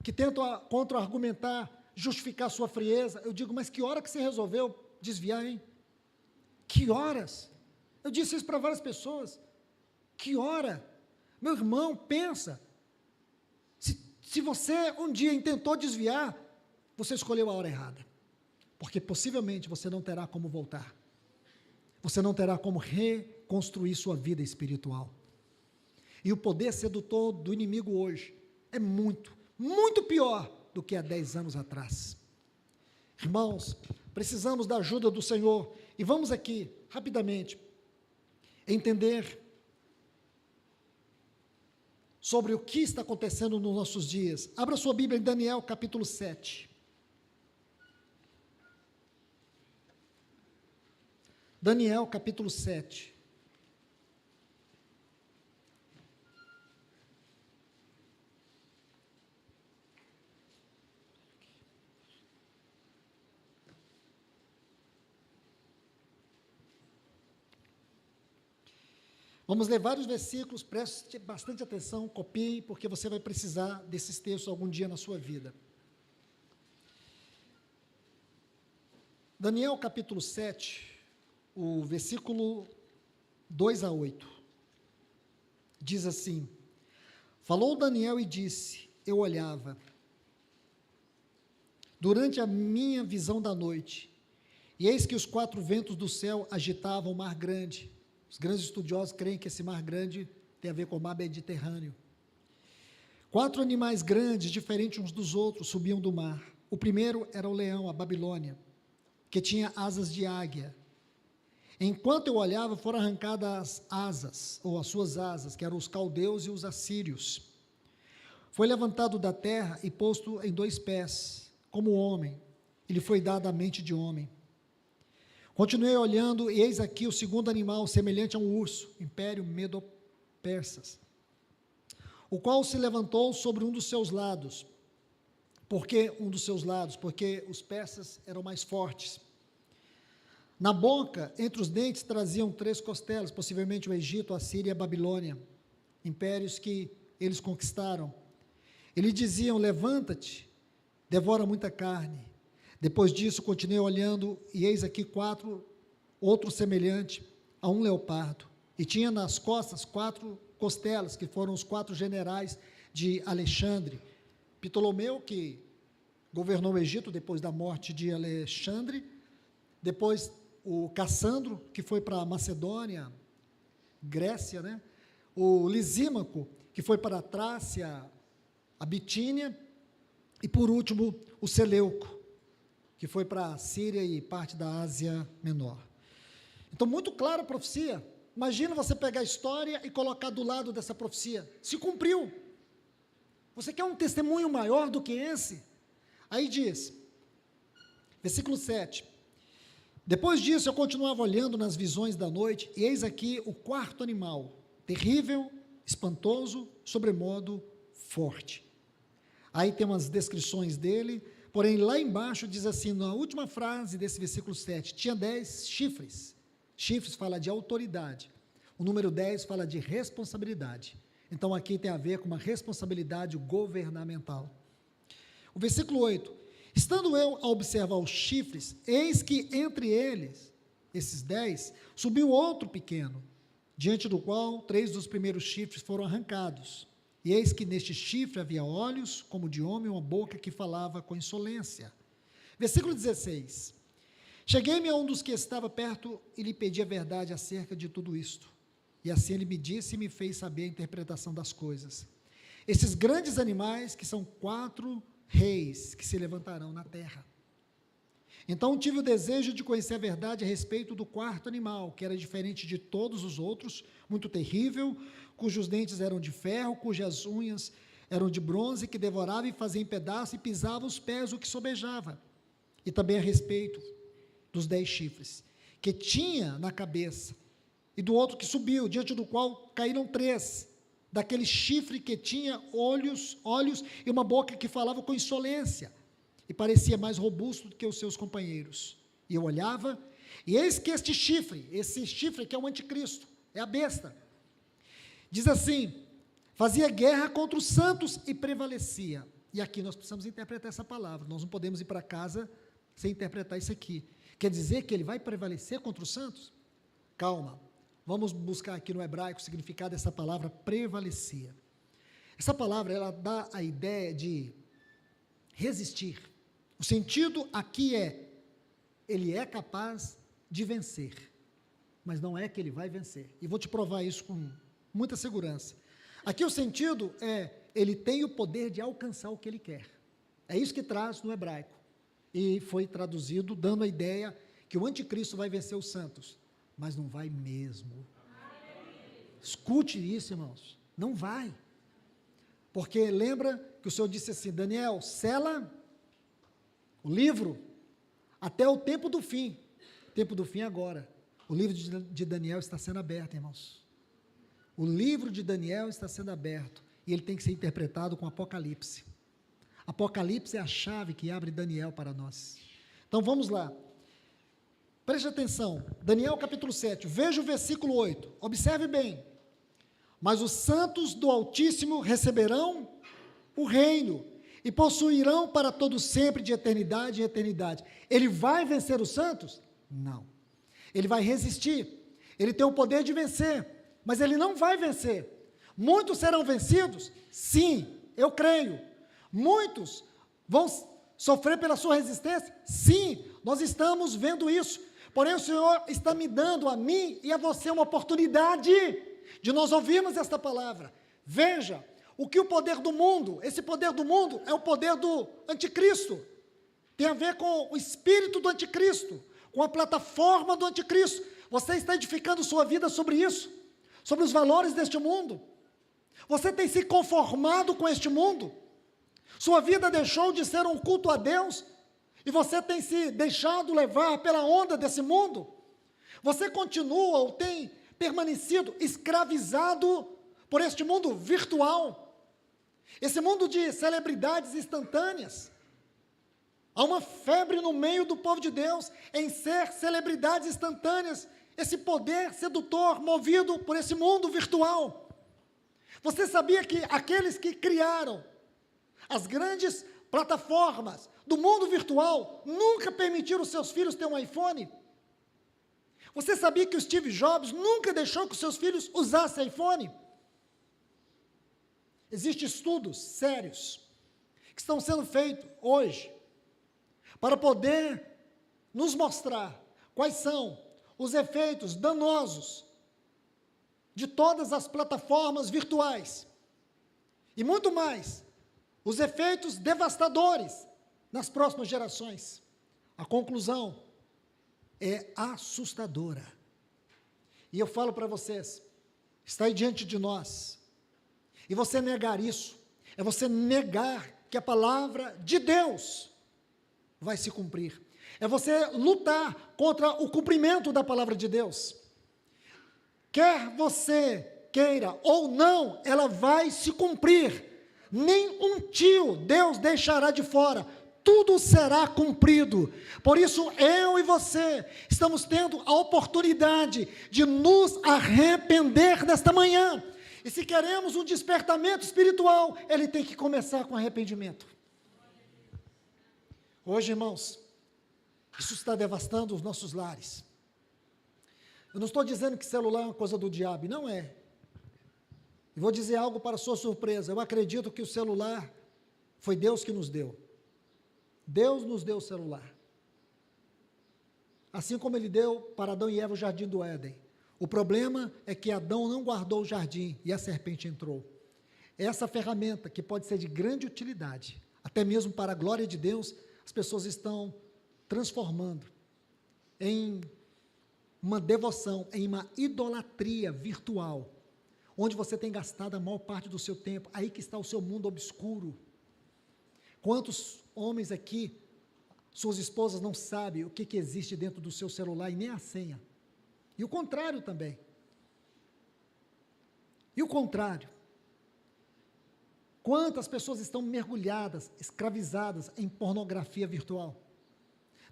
que tentam contra-argumentar, justificar sua frieza. Eu digo, mas que hora que você resolveu desviar, hein? Que horas? Eu disse isso para várias pessoas. Que hora? Meu irmão, pensa. Se você um dia intentou desviar, você escolheu a hora errada. Porque possivelmente você não terá como voltar. Você não terá como reconstruir sua vida espiritual. E o poder sedutor do inimigo hoje é muito, muito pior do que há 10 anos atrás. Irmãos, precisamos da ajuda do Senhor, e vamos aqui, rapidamente, entender sobre o que está acontecendo nos nossos dias. Abra sua Bíblia em Daniel capítulo 7. Daniel capítulo 7. Vamos ler vários versículos, preste bastante atenção, copie, porque você vai precisar desses textos algum dia na sua vida. Daniel capítulo 7, o versículo 2 a 8, diz assim: falou Daniel e disse, eu olhava, durante a minha visão da noite, e eis que os 4 ventos do céu agitavam o mar grande. Os grandes estudiosos creem que esse mar grande tem a ver com o mar Mediterrâneo. 4 animais grandes, diferentes uns dos outros, subiam do mar. O primeiro era o leão, a Babilônia, que tinha asas de águia. Enquanto eu olhava, foram arrancadas as asas, ou as suas asas, que eram os caldeus e os assírios. Foi levantado da terra e posto em 2 pés, como homem. Ele foi dado a mente de homem. Continuei olhando, e eis aqui o segundo animal, semelhante a um urso, Império Medo-Persas, o qual se levantou sobre um dos seus lados. Por que um dos seus lados? Porque os persas eram mais fortes. Na boca, entre os dentes, traziam 3 costelas, possivelmente o Egito, a Síria e a Babilônia, impérios que eles conquistaram. Eles diziam, levanta-te, devora muita carne. Depois disso, continuei olhando, e eis aqui 4, outro semelhante a um leopardo, e tinha nas costas 4 costelas, que foram os 4 generais de Alexandre. Ptolomeu, que governou o Egito depois da morte de Alexandre, depois o Cassandro, que foi para a Macedônia, Grécia, né? O Lisímaco, que foi para a Trácia, a Bitínia, e por último, o Seleuco, que foi para a Síria e parte da Ásia Menor. Então, muito clara a profecia. Imagina você pegar a história e colocar do lado dessa profecia. Se cumpriu. Você quer um testemunho maior do que esse? Aí diz, versículo 7, depois disso eu continuava olhando nas visões da noite, e eis aqui o quarto animal, terrível, espantoso, sobremodo forte. Aí tem umas descrições dele, porém lá embaixo diz assim, na última frase desse versículo 7, tinha 10 chifres. Chifres fala de autoridade. O número 10 fala de responsabilidade. Então aqui tem a ver com uma responsabilidade governamental. O versículo 8, estando eu a observar os chifres, eis que entre eles, esses 10, subiu outro pequeno, diante do qual 3 dos primeiros chifres foram arrancados. E eis que neste chifre havia olhos, como de homem, uma boca que falava com insolência. Versículo 16, cheguei-me a um dos que estava perto e lhe pedi a verdade acerca de tudo isto. E assim ele me disse e me fez saber a interpretação das coisas. Esses grandes animais, que são 4 reis que se levantarão na terra. Então tive o desejo de conhecer a verdade a respeito do quarto animal, que era diferente de todos os outros, muito terrível, cujos dentes eram de ferro, cujas unhas eram de bronze, que devorava e fazia em pedaços e pisava os pés o que sobejava. E também a respeito dos 10 chifres, que tinha na cabeça, e do outro que subiu, diante do qual caíram 3, daquele chifre que tinha olhos e uma boca que falava com insolência, e parecia mais robusto do que os seus companheiros. E eu olhava, e eis que esse chifre que é o anticristo, é a besta, diz assim, fazia guerra contra os santos e prevalecia. E aqui nós precisamos interpretar essa palavra, nós não podemos ir para casa sem interpretar isso aqui. Quer dizer que ele vai prevalecer contra os santos? Calma, vamos buscar aqui no hebraico o significado dessa palavra prevalecia. Essa palavra, ela dá a ideia de resistir. O sentido aqui é, ele é capaz de vencer, mas não é que ele vai vencer. E vou te provar isso com muita segurança. Aqui o sentido é, ele tem o poder de alcançar o que ele quer. É isso que traz no hebraico. E foi traduzido dando a ideia que o anticristo vai vencer os santos, mas não vai mesmo. Escute isso, irmãos, não vai. Porque lembra que o Senhor disse assim, Daniel, sela o livro até o tempo do fim. O tempo do fim é agora. O livro de Daniel está sendo aberto, irmãos. O livro de Daniel está sendo aberto e ele tem que ser interpretado com Apocalipse. Apocalipse é a chave que abre Daniel para nós. Então vamos lá. Preste atenção. Daniel capítulo 7. Veja o versículo 8. Observe bem. Mas os santos do Altíssimo receberão o reino e possuirão para todo sempre de eternidade em eternidade. Ele vai vencer os santos? Não. Ele vai resistir. Ele tem o poder de vencer, mas ele não vai vencer. Muitos serão vencidos? Sim, eu creio. Muitos vão sofrer pela sua resistência? Sim, nós estamos vendo isso. Porém, o Senhor está me dando a mim e a você uma oportunidade de nós ouvirmos esta palavra. Veja, o que o poder do mundo, esse poder do mundo é o poder do anticristo. Tem a ver com o espírito do anticristo, com a plataforma do anticristo. Você está edificando sua vida sobre isso? Sobre os valores deste mundo? Você tem se conformado com este mundo? Sua vida deixou de ser um culto a Deus e você tem se deixado levar pela onda desse mundo? Você continua ou tem permanecido escravizado por este mundo virtual? Esse mundo de celebridades instantâneas? Há uma febre no meio do povo de Deus em ser celebridades instantâneas, esse poder sedutor movido por esse mundo virtual. Você sabia que aqueles que criaram as grandes plataformas do mundo virtual nunca permitiram os seus filhos ter um iPhone? Você sabia que o Steve Jobs nunca deixou que os seus filhos usassem iPhone? Existem estudos sérios que estão sendo feitos hoje para poder nos mostrar quais são os efeitos danosos de todas as plataformas virtuais. E muito mais, os efeitos devastadores nas próximas gerações. A conclusão é assustadora. E eu falo para vocês, está aí diante de nós, e você negar isso, é você negar que a palavra de Deus vai se cumprir. É você lutar contra o cumprimento da palavra de Deus. Quer você queira ou não, ela vai se cumprir. Nem um tio Deus deixará de fora. Tudo será cumprido. Por isso, eu e você estamos tendo a oportunidade de nos arrepender nesta manhã. E se queremos um despertamento espiritual, ele tem que começar com arrependimento. Hoje, irmãos, isso está devastando os nossos lares. Eu não estou dizendo que celular é uma coisa do diabo, não é. E vou dizer algo para sua surpresa, eu acredito que o celular foi Deus que nos deu. Deus nos deu o celular. Assim como Ele deu para Adão e Eva o jardim do Éden. O problema é que Adão não guardou o jardim e a serpente entrou. Essa ferramenta que pode ser de grande utilidade, até mesmo para a glória de Deus, as pessoas estão transformando em uma devoção, em uma idolatria virtual, onde você tem gastado a maior parte do seu tempo, aí que está o seu mundo obscuro. Quantos homens aqui, suas esposas não sabem o que existe dentro do seu celular e nem a senha? E o contrário também. E o contrário. Quantas pessoas estão mergulhadas, escravizadas em pornografia virtual?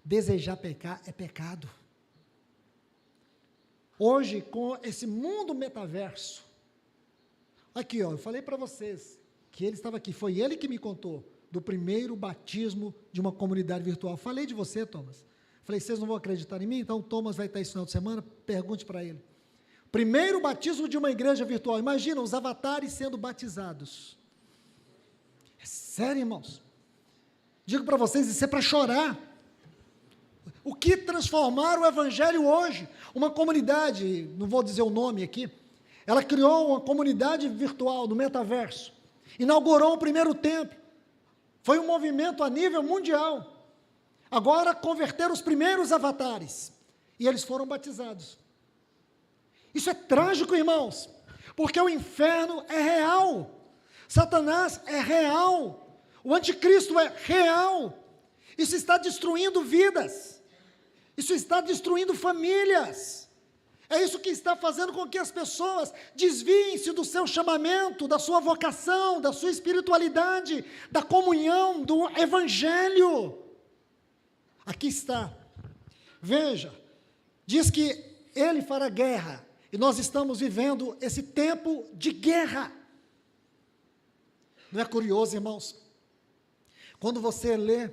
Desejar pecar é pecado. Hoje, com esse mundo metaverso, aqui ó, eu falei para vocês, que ele estava aqui, foi ele que me contou, do primeiro batismo de uma comunidade virtual. Falei de você, Thomas. Falei, vocês não vão acreditar em mim? Então, Thomas vai estar esse final de semana, pergunte para ele. Primeiro batismo de uma igreja virtual, imagina, os avatares sendo batizados. É sério, irmãos? Digo para vocês, isso é para chorar. O que transformar o evangelho hoje? Uma comunidade, não vou dizer o nome aqui, ela criou uma comunidade virtual no metaverso, inaugurou o primeiro templo, foi um movimento a nível mundial. Agora converteram os primeiros avatares, e eles foram batizados. Isso é trágico, irmãos, porque o inferno é real, Satanás é real, o anticristo é real, isso está destruindo vidas, isso está destruindo famílias, é isso que está fazendo com que as pessoas desviem-se do seu chamamento, da sua vocação, da sua espiritualidade, da comunhão, do evangelho. Aqui está, veja, diz que ele fará guerra, e nós estamos vivendo esse tempo de guerra. Não é curioso, irmãos? Quando você lê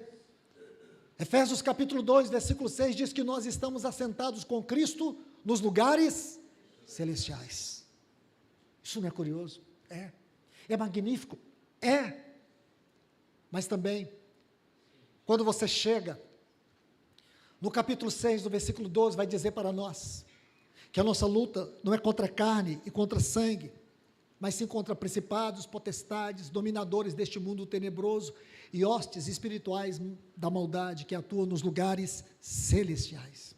Efésios capítulo 2, versículo 6, diz que nós estamos assentados com Cristo nos lugares celestiais. Isso não é curioso? É magnífico? É. Mas também, quando você chega no capítulo 6, do versículo 12, vai dizer para nós que a nossa luta não é contra carne e contra sangue, mas sim contra principados, potestades, dominadores deste mundo tenebroso e hostes espirituais da maldade que atuam nos lugares celestiais.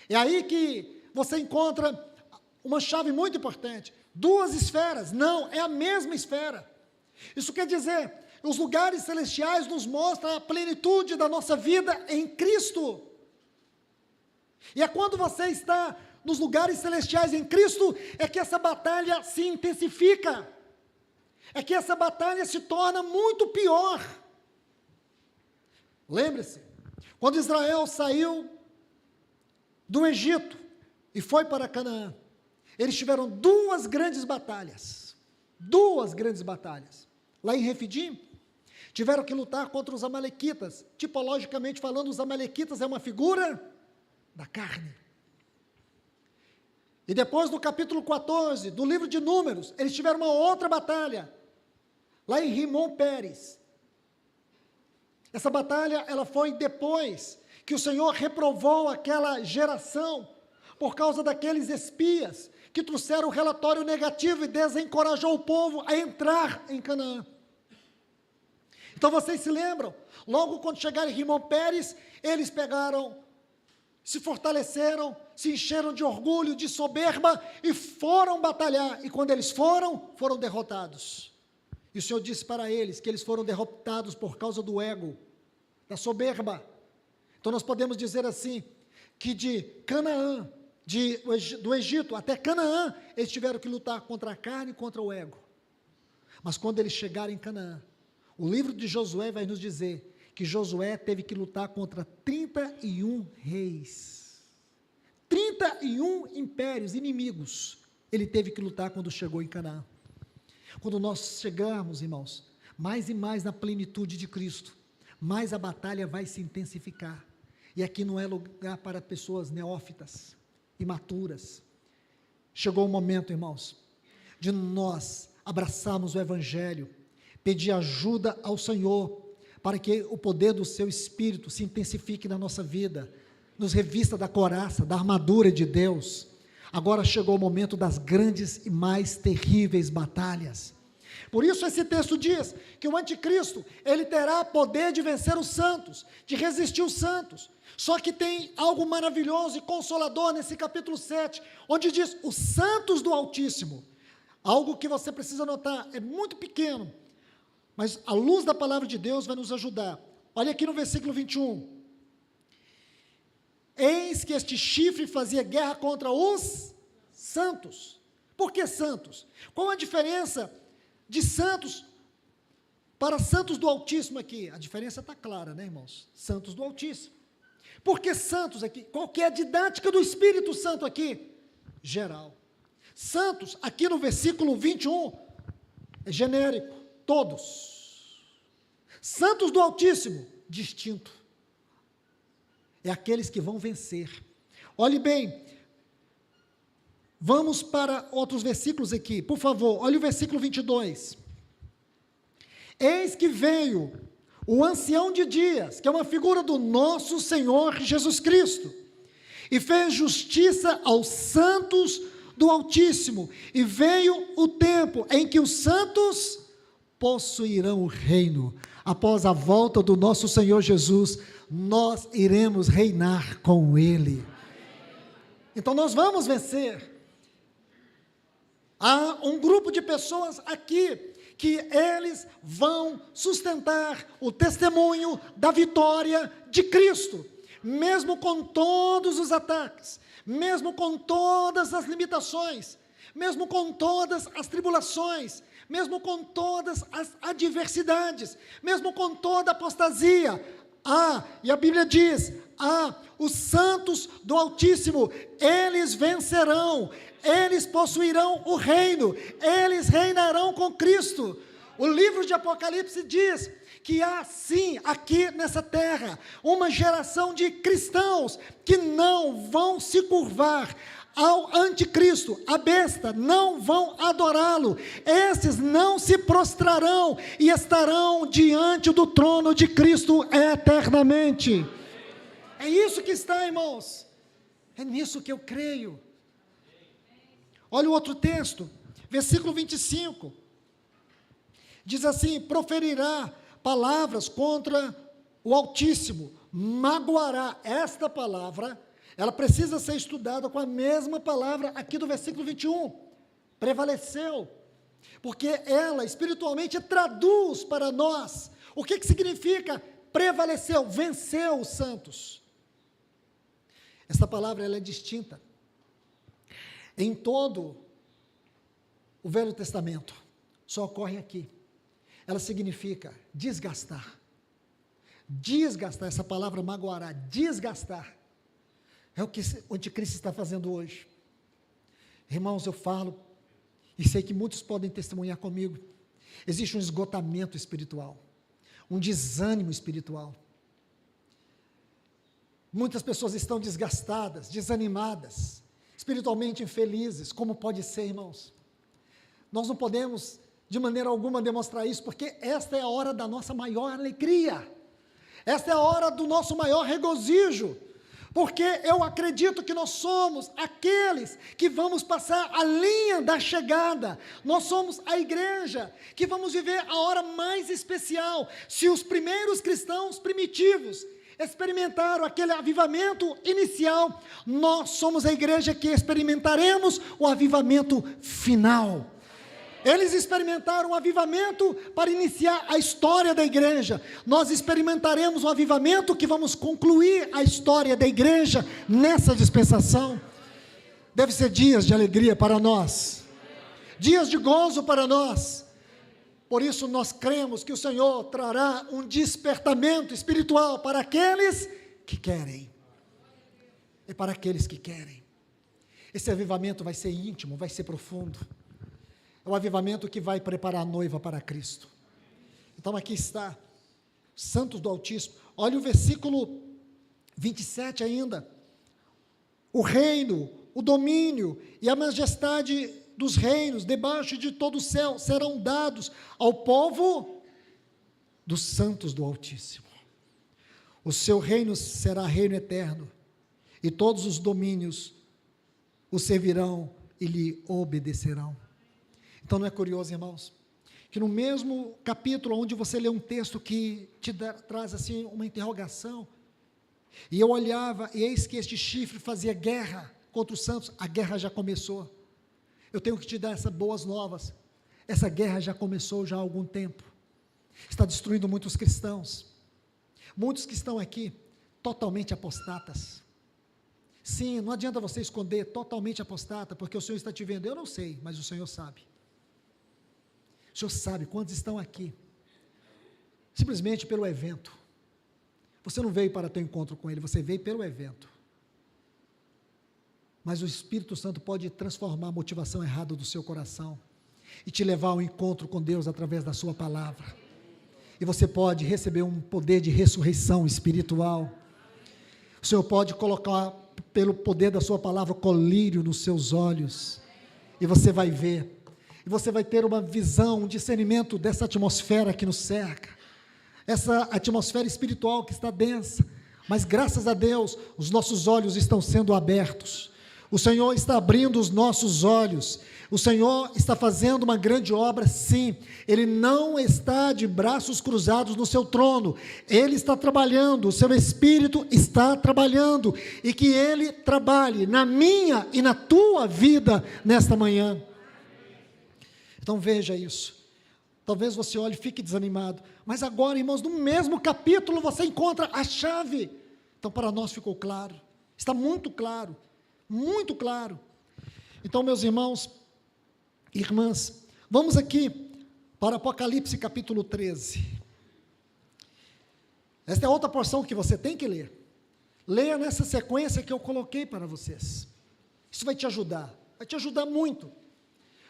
É aí que você encontra uma chave muito importante, duas esferas, não, é a mesma esfera. Isso quer dizer, os lugares celestiais nos mostram a plenitude da nossa vida em Cristo. E é quando você está nos lugares celestiais em Cristo, é que essa batalha se intensifica, é que essa batalha se torna muito pior. Lembre-se, quando Israel saiu do Egito e foi para Canaã, eles tiveram duas grandes batalhas, lá em Refidim, tiveram que lutar contra os amalequitas, tipologicamente falando, os amalequitas é uma figura da carne. E depois no capítulo 14, do livro de Números, eles tiveram uma outra batalha, lá em Rimon Pérez. Essa batalha, ela foi depois que o Senhor reprovou aquela geração, por causa daqueles espias, que trouxeram um relatório negativo e desencorajou o povo a entrar em Canaã. Então vocês se lembram? Logo quando chegaram em Rimon Pérez, eles pegaram, se fortaleceram, se encheram de orgulho, de soberba e foram batalhar. E quando eles foram derrotados. E o Senhor disse para eles que eles foram derrotados por causa do ego, da soberba. Então nós podemos dizer assim, que de Canaã, do Egito até Canaã, eles tiveram que lutar contra a carne e contra o ego. Mas quando eles chegaram em Canaã, o livro de Josué vai nos dizer que Josué teve que lutar contra 31 reis, 31 impérios inimigos, ele teve que lutar quando chegou em Canaã. Quando nós chegarmos, irmãos, mais e mais na plenitude de Cristo, mais a batalha vai se intensificar, e aqui não é lugar para pessoas neófitas, imaturas. Chegou o momento, irmãos, de nós abraçarmos o Evangelho, pedir ajuda ao Senhor, para que o poder do seu Espírito se intensifique na nossa vida, nos revista da couraça, da armadura de Deus. Agora chegou o momento das grandes e mais terríveis batalhas. Por isso esse texto diz que o anticristo, ele terá poder de vencer os santos, de resistir os santos. Só que tem algo maravilhoso e consolador nesse capítulo 7, onde diz, os santos do Altíssimo. Algo que você precisa notar, é muito pequeno, mas a luz da palavra de Deus vai nos ajudar. Olha aqui no versículo 21. Eis que este chifre fazia guerra contra os santos. Por que santos? Qual a diferença de santos para santos do Altíssimo aqui? A diferença está clara, né, irmãos? Santos do Altíssimo. Por que santos aqui? Qual que é a didática do Espírito Santo aqui? Geral. Santos, aqui no versículo 21, é genérico. Todos. Santos do Altíssimo, distinto. É aqueles que vão vencer. Olhe bem, vamos para outros versículos aqui, por favor, olhe o versículo 22. Eis que veio o ancião de dias, que é uma figura do nosso Senhor Jesus Cristo, e fez justiça aos santos do Altíssimo, e veio o tempo em que os santos possuirão o reino. Após a volta do nosso Senhor Jesus, nós iremos reinar com Ele. Então nós vamos vencer. Há um grupo de pessoas aqui, que eles vão sustentar o testemunho da vitória de Cristo, mesmo com todos os ataques, mesmo com todas as limitações, mesmo com todas as tribulações, mesmo com todas as adversidades, mesmo com toda a apostasia. E a Bíblia diz, os santos do Altíssimo, eles vencerão, eles possuirão o reino, eles reinarão com Cristo. O livro de Apocalipse diz que há sim, aqui nessa terra, uma geração de cristãos que não vão se curvar ao anticristo, a besta, não vão adorá-lo, esses não se prostrarão e estarão diante do trono de Cristo eternamente. É isso que está, irmãos, é nisso que eu creio. Olha o outro texto, versículo 25, diz assim, proferirá palavras contra o Altíssimo, magoará. Esta palavra, ela precisa ser estudada com a mesma palavra aqui do versículo 21, prevaleceu, porque ela espiritualmente traduz para nós, o que significa prevaleceu, venceu os santos. Essa palavra ela é distinta em todo o Velho Testamento, só ocorre aqui. Ela significa desgastar. Desgastar, essa palavra magoará, desgastar. É o que o anticristo está fazendo hoje. Irmãos, eu falo, e sei que muitos podem testemunhar comigo, existe um esgotamento espiritual, um desânimo espiritual. Muitas pessoas estão desgastadas, desanimadas, espiritualmente infelizes. Como pode ser, irmãos? Nós não podemos, de maneira alguma, demonstrar isso, porque esta é a hora da nossa maior alegria, esta é a hora do nosso maior regozijo. porque eu acredito que nós somos aqueles que vamos passar a linha da chegada, nós somos a igreja que vamos viver a hora mais especial. Se os primeiros cristãos primitivos experimentaram aquele avivamento inicial, nós somos a igreja que experimentaremos o avivamento final. Eles experimentaram o avivamento para iniciar a história da igreja. Nós experimentaremos o avivamento que vamos concluir a história da igreja nessa dispensação. Deve ser dias de alegria para nós, dias de gozo para nós. Por isso nós cremos que o Senhor trará um despertamento espiritual para aqueles que querem. E para aqueles que querem. Esse avivamento vai ser íntimo, vai ser profundo. É o avivamento que vai preparar a noiva para Cristo. Então aqui está, santos do Altíssimo. Olha o versículo 27 ainda. O reino, o domínio e a majestade dos reinos, debaixo de todo o céu, serão dados ao povo dos santos do Altíssimo. O seu reino será reino eterno, e todos os domínios o servirão e lhe obedecerão. Então não é curioso, irmãos, que no mesmo capítulo onde você lê um texto que te traz assim uma interrogação, e eu olhava, e eis que este chifre fazia guerra contra os santos, a guerra já começou. Eu tenho que te dar essas boas novas, essa guerra já começou já há algum tempo, está destruindo muitos cristãos, muitos que estão aqui, totalmente apostatas. Sim, não adianta você esconder, totalmente apostata, porque o Senhor está te vendo, eu não sei, mas o Senhor sabe. O Senhor sabe quantos estão aqui, simplesmente pelo evento. Você não veio para ter um encontro com Ele, você veio pelo evento. Mas o Espírito Santo pode transformar a motivação errada do seu coração, e te levar ao encontro com Deus através da sua palavra. E você pode receber um poder de ressurreição espiritual. O Senhor pode colocar, pelo poder da sua palavra, colírio nos seus olhos, e você vai ver. E você vai ter uma visão, um discernimento dessa atmosfera que nos cerca, essa atmosfera espiritual que está densa, mas graças a Deus, os nossos olhos estão sendo abertos, o Senhor está abrindo os nossos olhos, o Senhor está fazendo uma grande obra, sim, Ele não está de braços cruzados no seu trono, Ele está trabalhando, o seu Espírito está trabalhando, e que Ele trabalhe na minha e na tua vida nesta manhã. Então veja isso, talvez você olhe e fique desanimado, mas agora, irmãos, no mesmo capítulo você encontra a chave. Então para nós ficou claro, está muito claro, muito claro. Então, meus irmãos, irmãs, vamos aqui para Apocalipse capítulo 13, esta é outra porção que você tem que ler, leia nessa sequência que eu coloquei para vocês, isso vai te ajudar muito,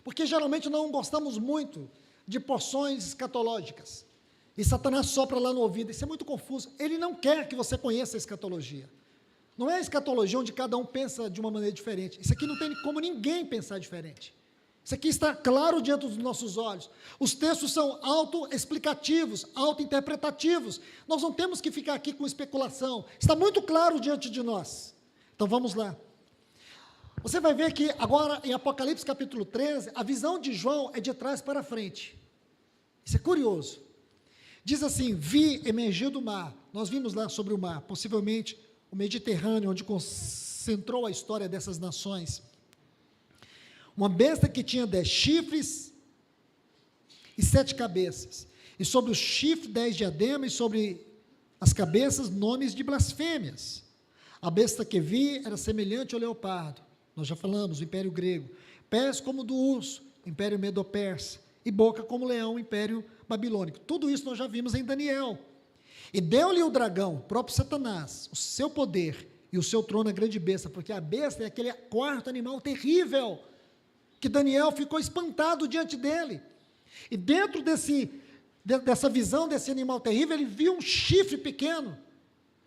porque geralmente não gostamos muito de porções escatológicas, e Satanás sopra lá no ouvido, isso é muito confuso, ele não quer que você conheça a escatologia, não é a escatologia onde cada um pensa de uma maneira diferente, isso aqui não tem como ninguém pensar diferente, isso aqui está claro diante dos nossos olhos, os textos são autoexplicativos, autointerpretativos, nós não temos que ficar aqui com especulação, está muito claro diante de nós. Então vamos lá. Você vai ver que agora em Apocalipse capítulo 13, a visão de João é de trás para frente. Isso é curioso. Diz assim: vi emergir do mar, nós vimos lá sobre o mar, possivelmente o Mediterrâneo, onde concentrou a história dessas nações. Uma besta que tinha 10 chifres e 7 cabeças, e sobre os chifres 10 diademas, e sobre as cabeças nomes de blasfêmias. A besta que vi era semelhante ao leopardo, nós já falamos, o império grego, pés como do urso, império medo-persa, e boca como leão, império babilônico. Tudo isso nós já vimos em Daniel. E deu-lhe o dragão, o próprio Satanás, o seu poder e o seu trono à grande besta, porque a besta é aquele quarto animal terrível, que Daniel ficou espantado diante dele, e dentro dessa visão desse animal terrível, ele viu um chifre pequeno,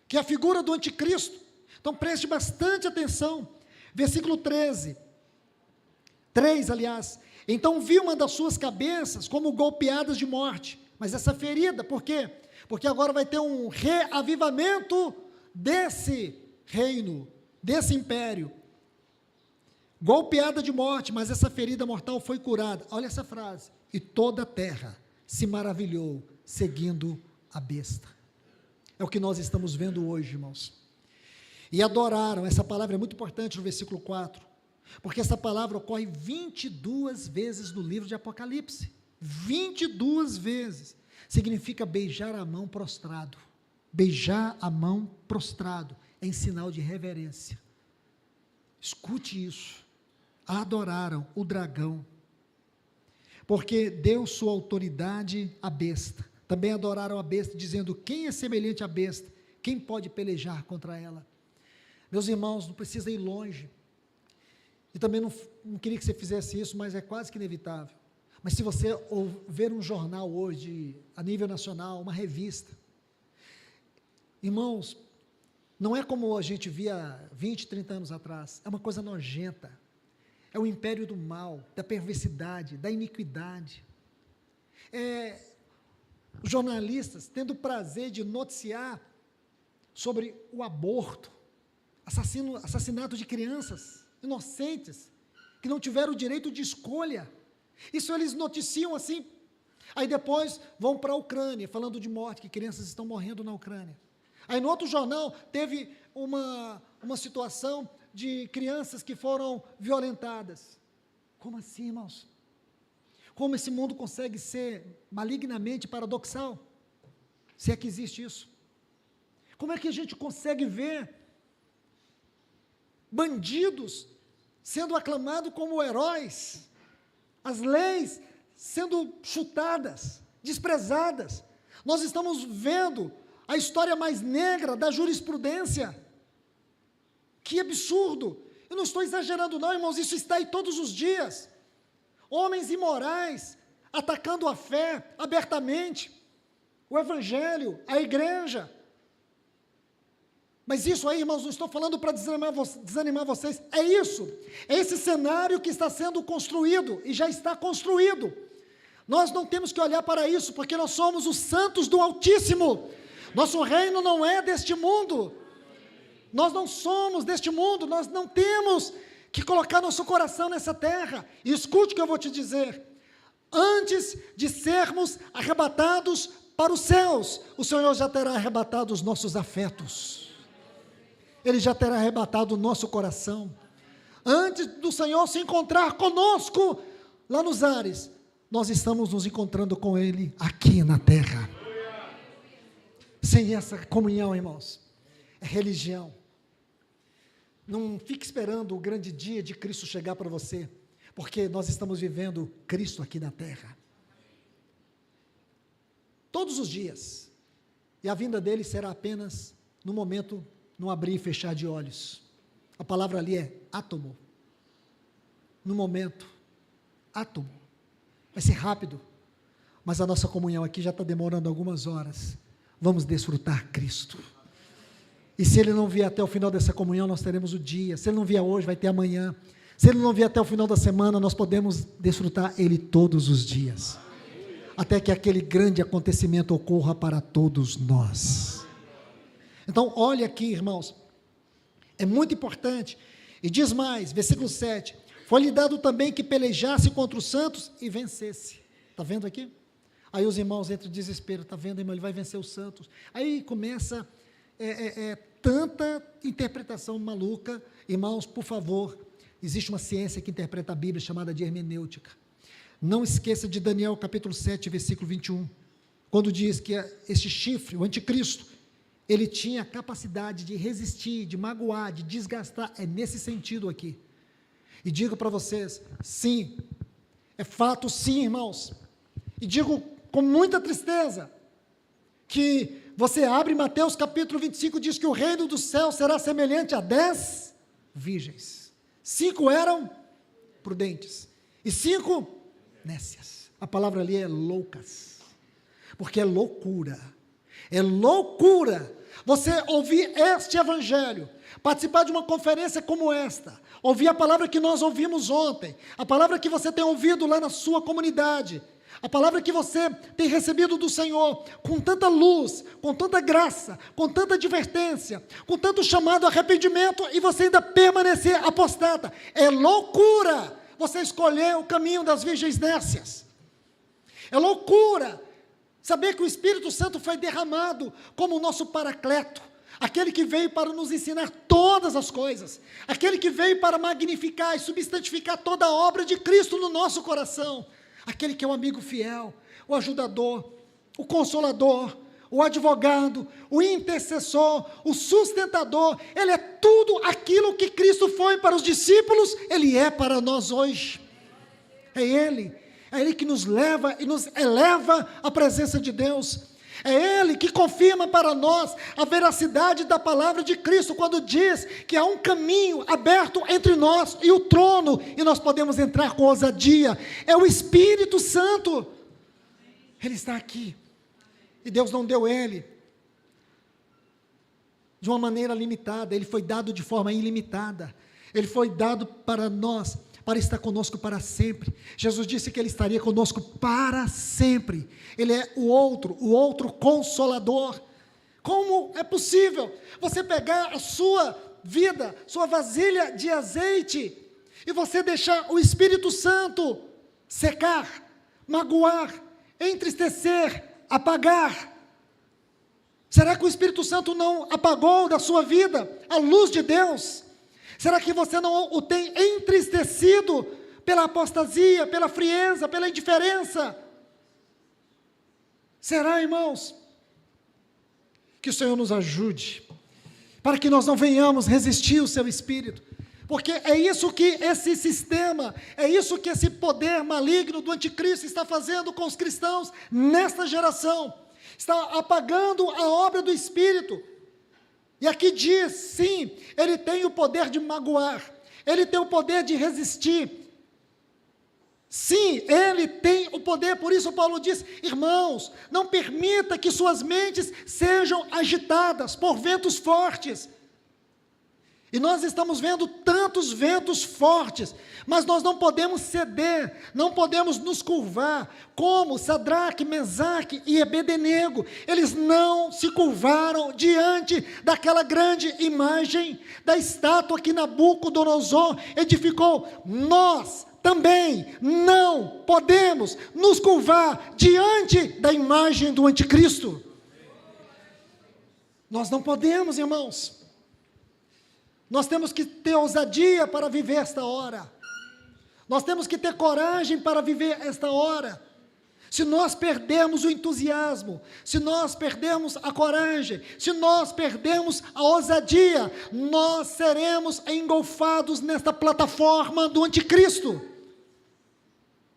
que é a figura do anticristo. Então preste bastante atenção, versículo 3, então vi uma das suas cabeças como golpeadas de morte, mas essa ferida, por quê? Porque agora vai ter um reavivamento desse reino, desse império, golpeada de morte, mas essa ferida mortal foi curada. Olha essa frase: e toda a terra se maravilhou, seguindo a besta. É o que nós estamos vendo hoje, irmãos. E adoraram, essa palavra é muito importante no versículo 4, porque essa palavra ocorre 22 vezes no livro de Apocalipse. 22 vezes. Significa beijar a mão prostrado. Beijar a mão prostrado, em sinal de reverência. Escute isso. Adoraram o dragão, porque deu sua autoridade à besta. Também adoraram a besta, dizendo: quem é semelhante à besta? Quem pode pelejar contra ela? Meus irmãos, não precisa ir longe. E também não queria que você fizesse isso, mas é quase que inevitável. Mas se você ver um jornal hoje, a nível nacional, uma revista, irmãos, não é como a gente via 20, 30 anos atrás, é uma coisa nojenta, é o império do mal, da perversidade, da iniquidade, os jornalistas tendo o prazer de noticiar sobre o aborto, assassinato de crianças inocentes, que não tiveram o direito de escolha. Isso eles noticiam assim, aí depois vão para a Ucrânia, falando de morte, que crianças estão morrendo na Ucrânia. Aí no outro jornal, teve uma situação de crianças que foram violentadas. Como assim, irmãos? Como esse mundo consegue ser malignamente paradoxal? Se é que existe isso. Como é que a gente consegue ver bandidos sendo aclamados como heróis, as leis sendo chutadas, desprezadas? Nós estamos vendo a história mais negra da jurisprudência. Que absurdo! Eu não estou exagerando não, irmãos, isso está aí todos os dias. Homens imorais, atacando a fé abertamente, o evangelho, a igreja. Mas isso aí, irmãos, não estou falando para desanimar vocês, é isso, é esse cenário que está sendo construído, e já está construído. Nós não temos que olhar para isso, porque nós somos os santos do Altíssimo. Nosso reino não é deste mundo, nós não somos deste mundo, nós não temos que colocar nosso coração nessa terra. E escute o que eu vou te dizer: antes de sermos arrebatados para os céus, o Senhor já terá arrebatado os nossos afetos, Ele já terá arrebatado o nosso coração. Antes do Senhor se encontrar conosco lá nos ares, nós estamos nos encontrando com Ele aqui na terra. Sem essa comunhão, irmãos, é religião. Não fique esperando o grande dia de Cristo chegar para você, porque nós estamos vivendo Cristo aqui na terra, todos os dias, e a vinda dele será apenas no momento, no abrir e fechar de olhos. A palavra ali é átomo, no momento, átomo, vai ser rápido, mas a nossa comunhão aqui já está demorando algumas horas. Vamos desfrutar Cristo, e se Ele não vier até o final dessa comunhão, nós teremos o dia. Se Ele não vier hoje, vai ter amanhã. Se Ele não vier até o final da semana, nós podemos desfrutar Ele todos os dias, até que aquele grande acontecimento ocorra para todos nós. Então, olha aqui, irmãos, é muito importante, e diz mais, versículo 7, foi-lhe dado também que pelejasse contra os santos e vencesse. Está vendo aqui? Aí os irmãos entram em desespero, está vendo, irmão, ele vai vencer os santos. Aí começa tanta interpretação maluca. Irmãos, por favor, existe uma ciência que interpreta a Bíblia, chamada de hermenêutica. Não esqueça de Daniel capítulo 7, versículo 21, quando diz que este chifre, o anticristo, ele tinha a capacidade de resistir, de magoar, de desgastar. É nesse sentido aqui. E digo para vocês, sim, é fato sim, irmãos, e digo com muita tristeza, que você abre Mateus capítulo 25, diz que o reino do céu será semelhante a 10 virgens, 5 eram prudentes, e 5 nécias. A palavra ali é loucas, porque é loucura, você ouvir este evangelho, participar de uma conferência como esta, ouvir a palavra que nós ouvimos ontem, a palavra que você tem ouvido lá na sua comunidade, A palavra que você tem recebido do Senhor, com tanta luz, com tanta graça, com tanta advertência, com tanto chamado arrependimento, e você ainda permanecer apostata. É loucura você escolher o caminho das virgens nécias. É loucura saber que o Espírito Santo foi derramado como o nosso paracleto, aquele que veio para nos ensinar todas as coisas, aquele que veio para magnificar e substantificar toda a obra de Cristo no nosso coração, aquele que é o amigo fiel, o ajudador, o consolador, o advogado, o intercessor, o sustentador. Ele é tudo aquilo que Cristo foi para os discípulos, Ele é para nós hoje. É Ele que nos leva e nos eleva à presença de Deus. É Ele que confirma para nós a veracidade da palavra de Cristo, quando diz que há um caminho aberto entre nós e o trono, e nós podemos entrar com ousadia. É o Espírito Santo. Ele está aqui. E Deus não deu Ele de uma maneira limitada, Ele foi dado de forma ilimitada. Ele foi dado para nós, para estar conosco para sempre. Jesus disse que Ele estaria conosco para sempre. Ele é o outro consolador. Como é possível você pegar a sua vida, sua vasilha de azeite, e você deixar o Espírito Santo secar, magoar, entristecer, apagar? Será que o Espírito Santo não apagou da sua vida a luz de Deus? Será que você não o tem entristecido pela apostasia, pela frieza, pela indiferença? Será, irmãos? Que o Senhor nos ajude, para que nós não venhamos resistir ao seu Espírito, porque é isso que esse sistema, é isso que esse poder maligno do anticristo está fazendo com os cristãos nesta geração, está apagando a obra do Espírito. E aqui diz, sim, ele tem o poder de magoar, ele tem o poder de resistir, sim, ele tem o poder. Por isso Paulo diz: irmãos, não permita que suas mentes sejam agitadas por ventos fortes. E nós estamos vendo tantos ventos fortes, mas nós não podemos ceder, não podemos nos curvar, como Sadraque, Mesaque e Abednego. Eles não se curvaram diante daquela grande imagem, da estátua que Nabucodonosor edificou. Nós também não podemos nos curvar diante da imagem do anticristo. Nós não podemos, irmãos. Nós temos que ter ousadia para viver esta hora. Nós temos que ter coragem para viver esta hora. Se nós perdermos o entusiasmo, se nós perdermos a coragem, se nós perdermos a ousadia, nós seremos engolfados nesta plataforma do anticristo.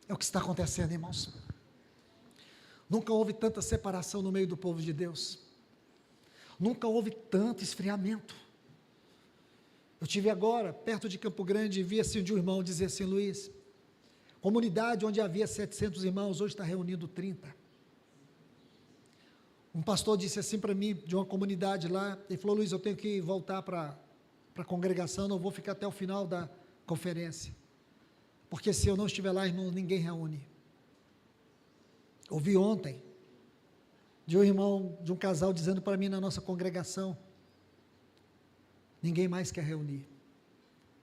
É o que está acontecendo, irmãos. Nunca houve tanta separação no meio do povo de Deus. Nunca houve tanto esfriamento. Eu estive agora, perto de Campo Grande, e vi assim de um irmão dizer assim: Luiz, comunidade onde havia 700 irmãos, hoje está reunindo 30. Um pastor disse assim para mim, de uma comunidade lá, ele falou: Luiz, eu tenho que voltar para a congregação, não vou ficar até o final da conferência, porque se eu não estiver lá, irmão, ninguém reúne. Ouvi ontem, de um irmão, de um casal, dizendo para mim na nossa congregação: ninguém mais quer reunir.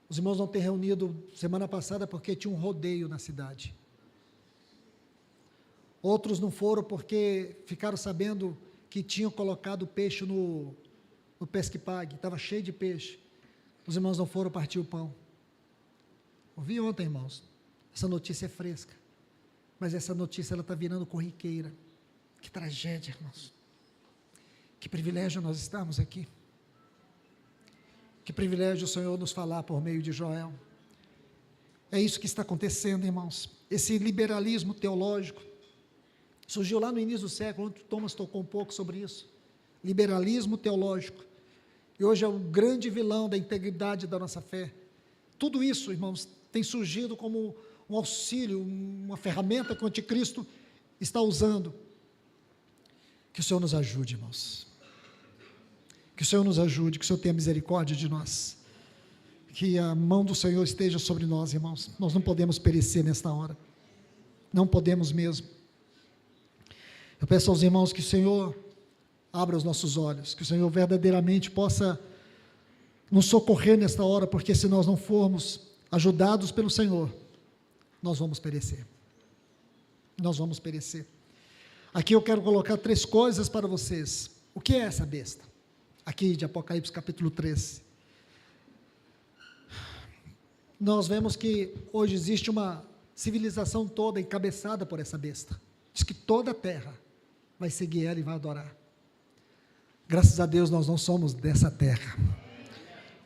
Os irmãos não têm reunido semana passada porque tinha um rodeio na cidade. Outros não foram porque ficaram sabendo que tinham colocado peixe no Pesque Pague, estava cheio de peixe. Os irmãos não foram partir o pão. Ouvi ontem, irmãos, essa notícia é fresca, mas essa notícia ela está virando corriqueira. Que tragédia, irmãos. Que privilégio nós estamos aqui. Que privilégio o Senhor nos falar por meio de Joel. É isso que está acontecendo, irmãos. Esse liberalismo teológico surgiu lá no início do século, onde Thomas tocou um pouco sobre isso. Liberalismo teológico. E hoje é um grande vilão da integridade da nossa fé. Tudo isso, irmãos, tem surgido como um auxílio, uma ferramenta que o anticristo está usando. Que o Senhor nos ajude, irmãos. Que o Senhor nos ajude, que o Senhor tenha misericórdia de nós, que a mão do Senhor esteja sobre nós, irmãos. Nós não podemos perecer nesta hora, não podemos mesmo. Eu peço aos irmãos que o Senhor abra os nossos olhos, que o Senhor verdadeiramente possa nos socorrer nesta hora, porque se nós não formos ajudados pelo Senhor, nós vamos perecer. Nós vamos perecer. Aqui eu quero colocar 3 coisas para vocês. O que é essa besta? Aqui de Apocalipse capítulo 13. Nós vemos que hoje existe uma civilização toda encabeçada por essa besta. Diz que toda a terra vai seguir ela e vai adorar. Graças a Deus nós não somos dessa terra.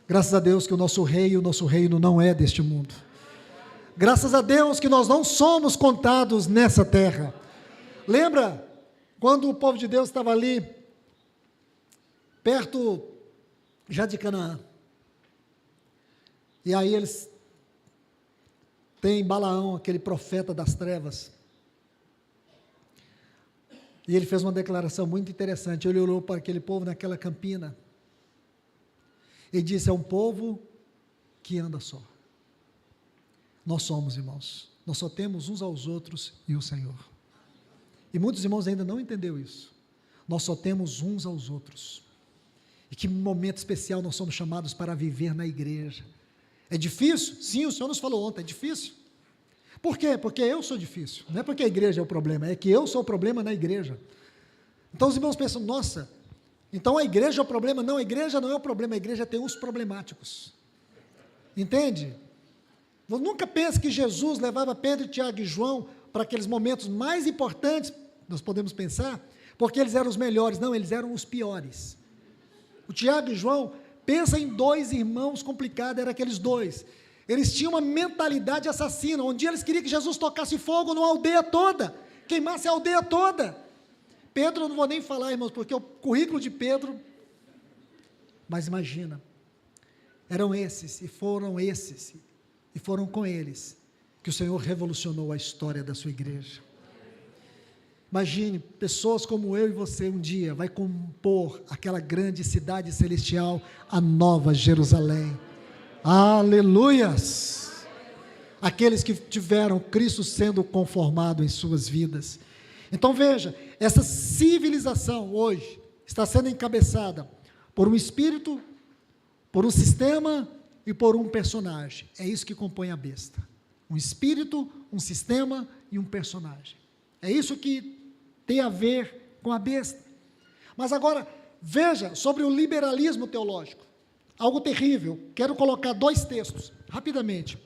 Graças a Deus que o nosso rei e o nosso reino não é deste mundo. Graças a Deus que nós não somos contados nessa terra. Lembra quando o povo de Deus estava ali, perto já de Canaã, e aí eles têm Balaão, aquele profeta das trevas, e ele fez uma declaração muito interessante. Ele olhou para aquele povo naquela campina e disse: é um povo que anda só. Nós somos, irmãos, nós só temos uns aos outros e o Senhor. E muitos irmãos ainda não entenderam isso. Nós só temos uns aos outros. E que momento especial nós somos chamados para viver na igreja. É difícil? Sim, o Senhor nos falou ontem, é difícil. Por quê? Porque eu sou difícil. Não é porque a igreja é o problema, é que eu sou o problema na igreja. Então os irmãos pensam: nossa, então a igreja é o problema. Não, a igreja não é o problema, a igreja tem uns problemáticos. Entende? Nunca pense que Jesus levava Pedro, Tiago e João para aqueles momentos mais importantes, nós podemos pensar, porque eles eram os melhores. Não, eles eram os piores. O Tiago e João, pensa em 2 irmãos complicados, eram aqueles 2. Eles tinham uma mentalidade assassina. Um dia eles queriam que Jesus tocasse fogo numa aldeia toda, queimasse a aldeia toda. Pedro, eu não vou nem falar, irmãos, porque o currículo de Pedro, mas imagina, eram esses, e foram com eles, que o Senhor revolucionou a história da sua igreja. Imagine, pessoas como eu e você um dia vai compor aquela grande cidade celestial, a Nova Jerusalém. Aleluias! Aqueles que tiveram Cristo sendo conformado em suas vidas. Então veja, essa civilização hoje está sendo encabeçada por um espírito, por um sistema e por um personagem. É isso que compõe a besta. Um espírito, um sistema e um personagem. É isso que tem a ver com a besta. Mas agora, veja sobre o liberalismo teológico. Algo terrível. Quero colocar 2 textos, rapidamente.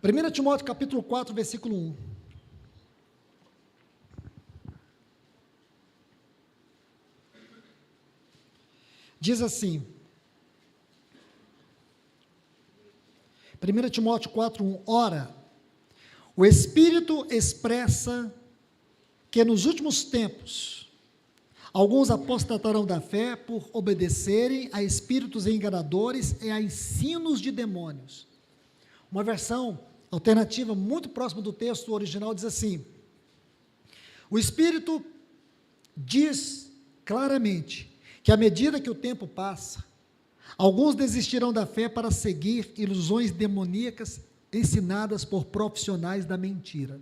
Primeira Timóteo capítulo 4, versículo 1. Diz assim, 1 Timóteo 4:1, ora, o Espírito expressa que nos últimos tempos, alguns apostatarão da fé por obedecerem a espíritos enganadores e a ensinos de demônios. Uma versão alternativa muito próxima do texto original diz assim, o Espírito diz claramente que à medida que o tempo passa, alguns desistirão da fé para seguir ilusões demoníacas ensinadas por profissionais da mentira.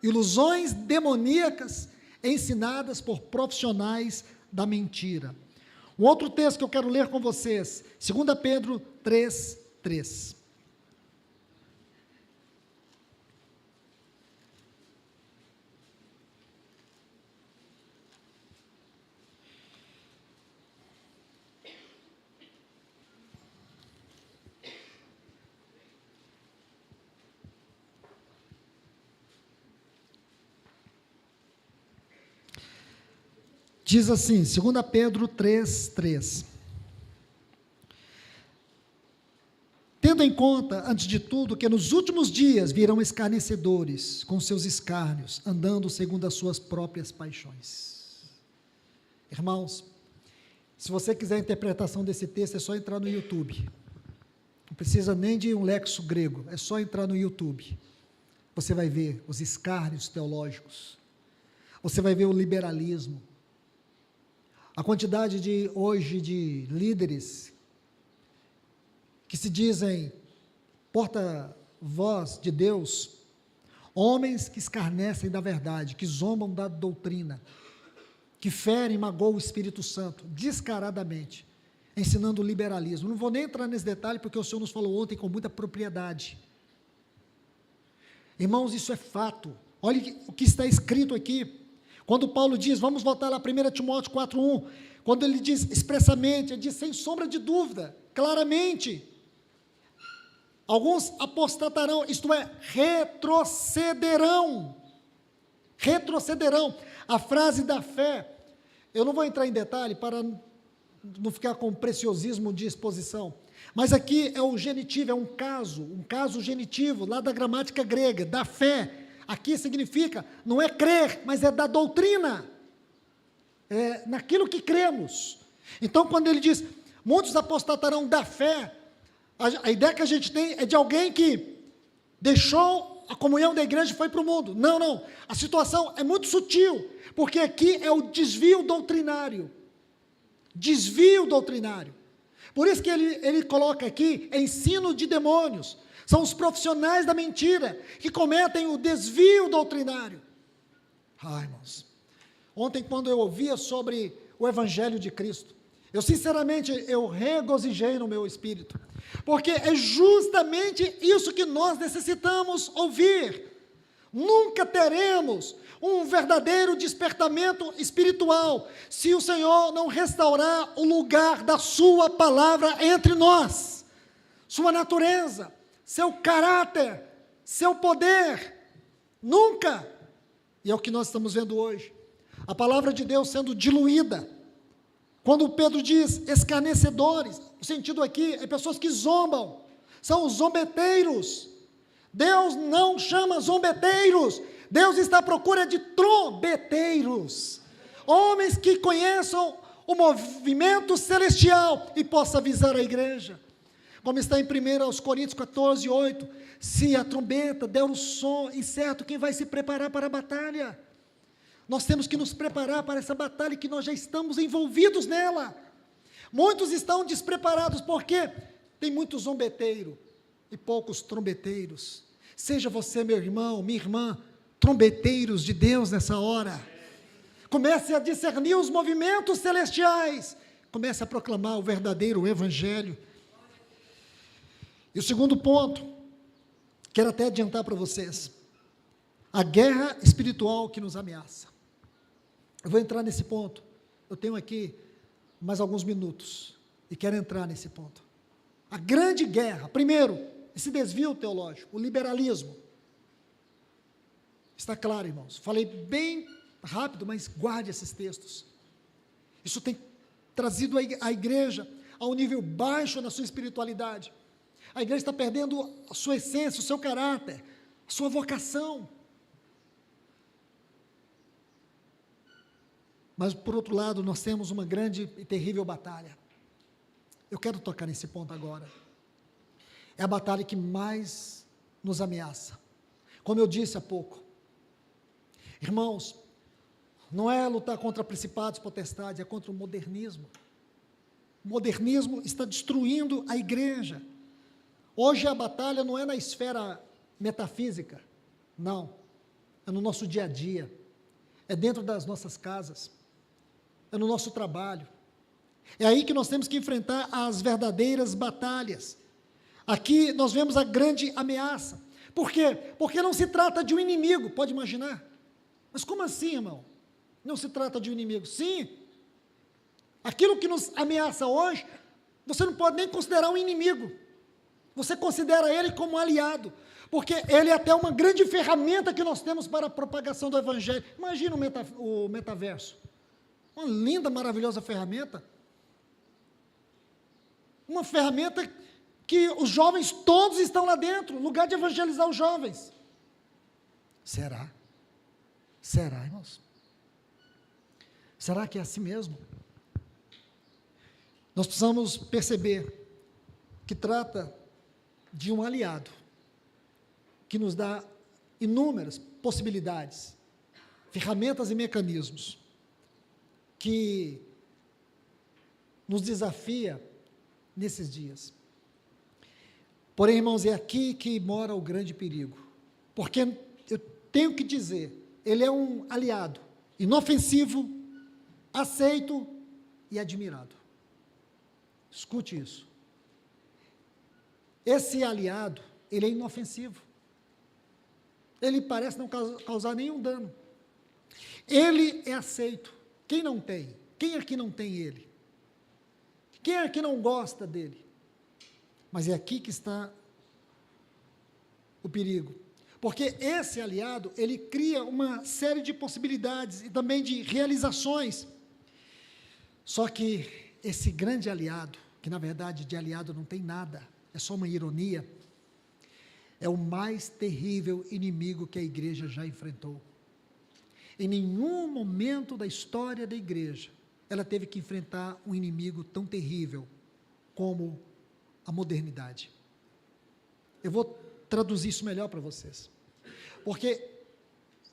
Ilusões demoníacas ensinadas por profissionais da mentira. Um outro texto que eu quero ler com vocês, 2 Pedro 3:3. Diz assim, 2 Pedro 3:3. Tendo em conta, antes de tudo, que nos últimos dias virão escarnecedores, com seus escárnios, andando segundo as suas próprias paixões. Irmãos, se você quiser a interpretação desse texto, é só entrar no YouTube. Não precisa nem de um lexo grego, é só entrar no YouTube. Você vai ver os escárnios teológicos. Você vai ver o liberalismo. A quantidade de hoje de líderes que se dizem porta-voz de Deus, homens que escarnecem da verdade, que zombam da doutrina, que ferem e magoam o Espírito Santo, descaradamente, ensinando o liberalismo. Não vou nem entrar nesse detalhe, porque o Senhor nos falou ontem com muita propriedade. Irmãos, isso é fato. Olha o que está escrito aqui. Quando Paulo diz, vamos voltar lá, 1 Timóteo 4,1, quando ele diz expressamente, ele diz sem sombra de dúvida, claramente, alguns apostatarão, isto é, retrocederão. A frase da fé, eu não vou entrar em detalhe para não ficar com preciosismo de exposição, mas aqui é o genitivo, é um caso genitivo, lá da gramática grega, da fé. Aqui significa, não é crer, mas é da doutrina, é naquilo que cremos. Então, quando ele diz, muitos apostatarão da fé, a ideia que a gente tem é de alguém que deixou a comunhão da igreja e foi para o mundo. Não, a situação é muito sutil, porque aqui é o desvio doutrinário. Por isso que ele coloca aqui, ensino de demônios. São os profissionais da mentira, que cometem o desvio doutrinário. Irmãos, ontem quando eu ouvia sobre o Evangelho de Cristo, eu regozijei no meu espírito, porque é justamente isso que nós necessitamos ouvir. Nunca teremos um verdadeiro despertamento espiritual, se o Senhor não restaurar o lugar da sua palavra entre nós, sua natureza, seu caráter, seu poder. Nunca. E é o que nós estamos vendo hoje, a palavra de Deus sendo diluída. Quando Pedro diz escarnecedores, o sentido aqui é pessoas que zombam, são os zombeteiros. Deus não chama zombeteiros, Deus está à procura de trombeteiros, homens que conheçam o movimento celestial e possam avisar a igreja, como está em 1 Coríntios 14, 8, se a trombeta der o som, incerto, quem vai se preparar para a batalha? Nós temos que nos preparar para essa batalha, que nós já estamos envolvidos nela. Muitos estão despreparados, porque tem muito zombeteiro e poucos trombeteiros. Seja você, meu irmão, minha irmã, trombeteiros de Deus nessa hora. Comece a discernir os movimentos celestiais, comece a proclamar o verdadeiro evangelho. E o segundo ponto, quero até adiantar para vocês, a guerra espiritual que nos ameaça. Eu vou entrar nesse ponto, eu tenho aqui mais alguns minutos, e quero entrar nesse ponto. A grande guerra, primeiro, esse desvio teológico, o liberalismo. Está claro, irmãos, falei bem rápido, mas guarde esses textos. Isso tem trazido a igreja a um nível baixo na sua espiritualidade. A igreja está perdendo a sua essência, o seu caráter, a sua vocação. Mas, por outro lado, nós temos uma grande e terrível batalha. Eu quero tocar nesse ponto agora. É a batalha que mais nos ameaça. Como eu disse há pouco, irmãos, não é lutar contra principados, potestades, é contra o modernismo. O modernismo está destruindo a igreja. Hoje a batalha não é na esfera metafísica, não, é no nosso dia a dia, é dentro das nossas casas, é no nosso trabalho, é aí que nós temos que enfrentar as verdadeiras batalhas. Aqui nós vemos a grande ameaça. Por quê? Porque não se trata de um inimigo, pode imaginar? Mas como assim, irmão? Não se trata de um inimigo. Sim, aquilo que nos ameaça hoje, você não pode nem considerar um inimigo, você considera ele como um aliado, porque ele é até uma grande ferramenta que nós temos para a propagação do evangelho. Imagina o metaverso, uma linda, maravilhosa ferramenta, uma ferramenta que os jovens todos estão lá dentro, lugar de evangelizar os jovens. Será? Será, irmãos? Será que é assim mesmo? Nós precisamos perceber que trata de um aliado, que nos dá inúmeras possibilidades, ferramentas e mecanismos, que nos desafia nesses dias. Porém, irmãos, é aqui que mora o grande perigo, porque eu tenho que dizer, ele é um aliado, inofensivo, aceito e admirado. Escute isso. Esse aliado, ele é inofensivo. Ele parece não causar nenhum dano. Ele é aceito. Quem não tem? Quem aqui não tem ele? Quem aqui não gosta dele? Mas é aqui que está o perigo. Porque esse aliado, ele cria uma série de possibilidades e também de realizações. Só que esse grande aliado, que na verdade de aliado não tem nada, é só uma ironia, é o mais terrível inimigo que a igreja já enfrentou. Em nenhum momento da história da igreja, ela teve que enfrentar um inimigo tão terrível como a modernidade. Eu vou traduzir isso melhor para vocês, porque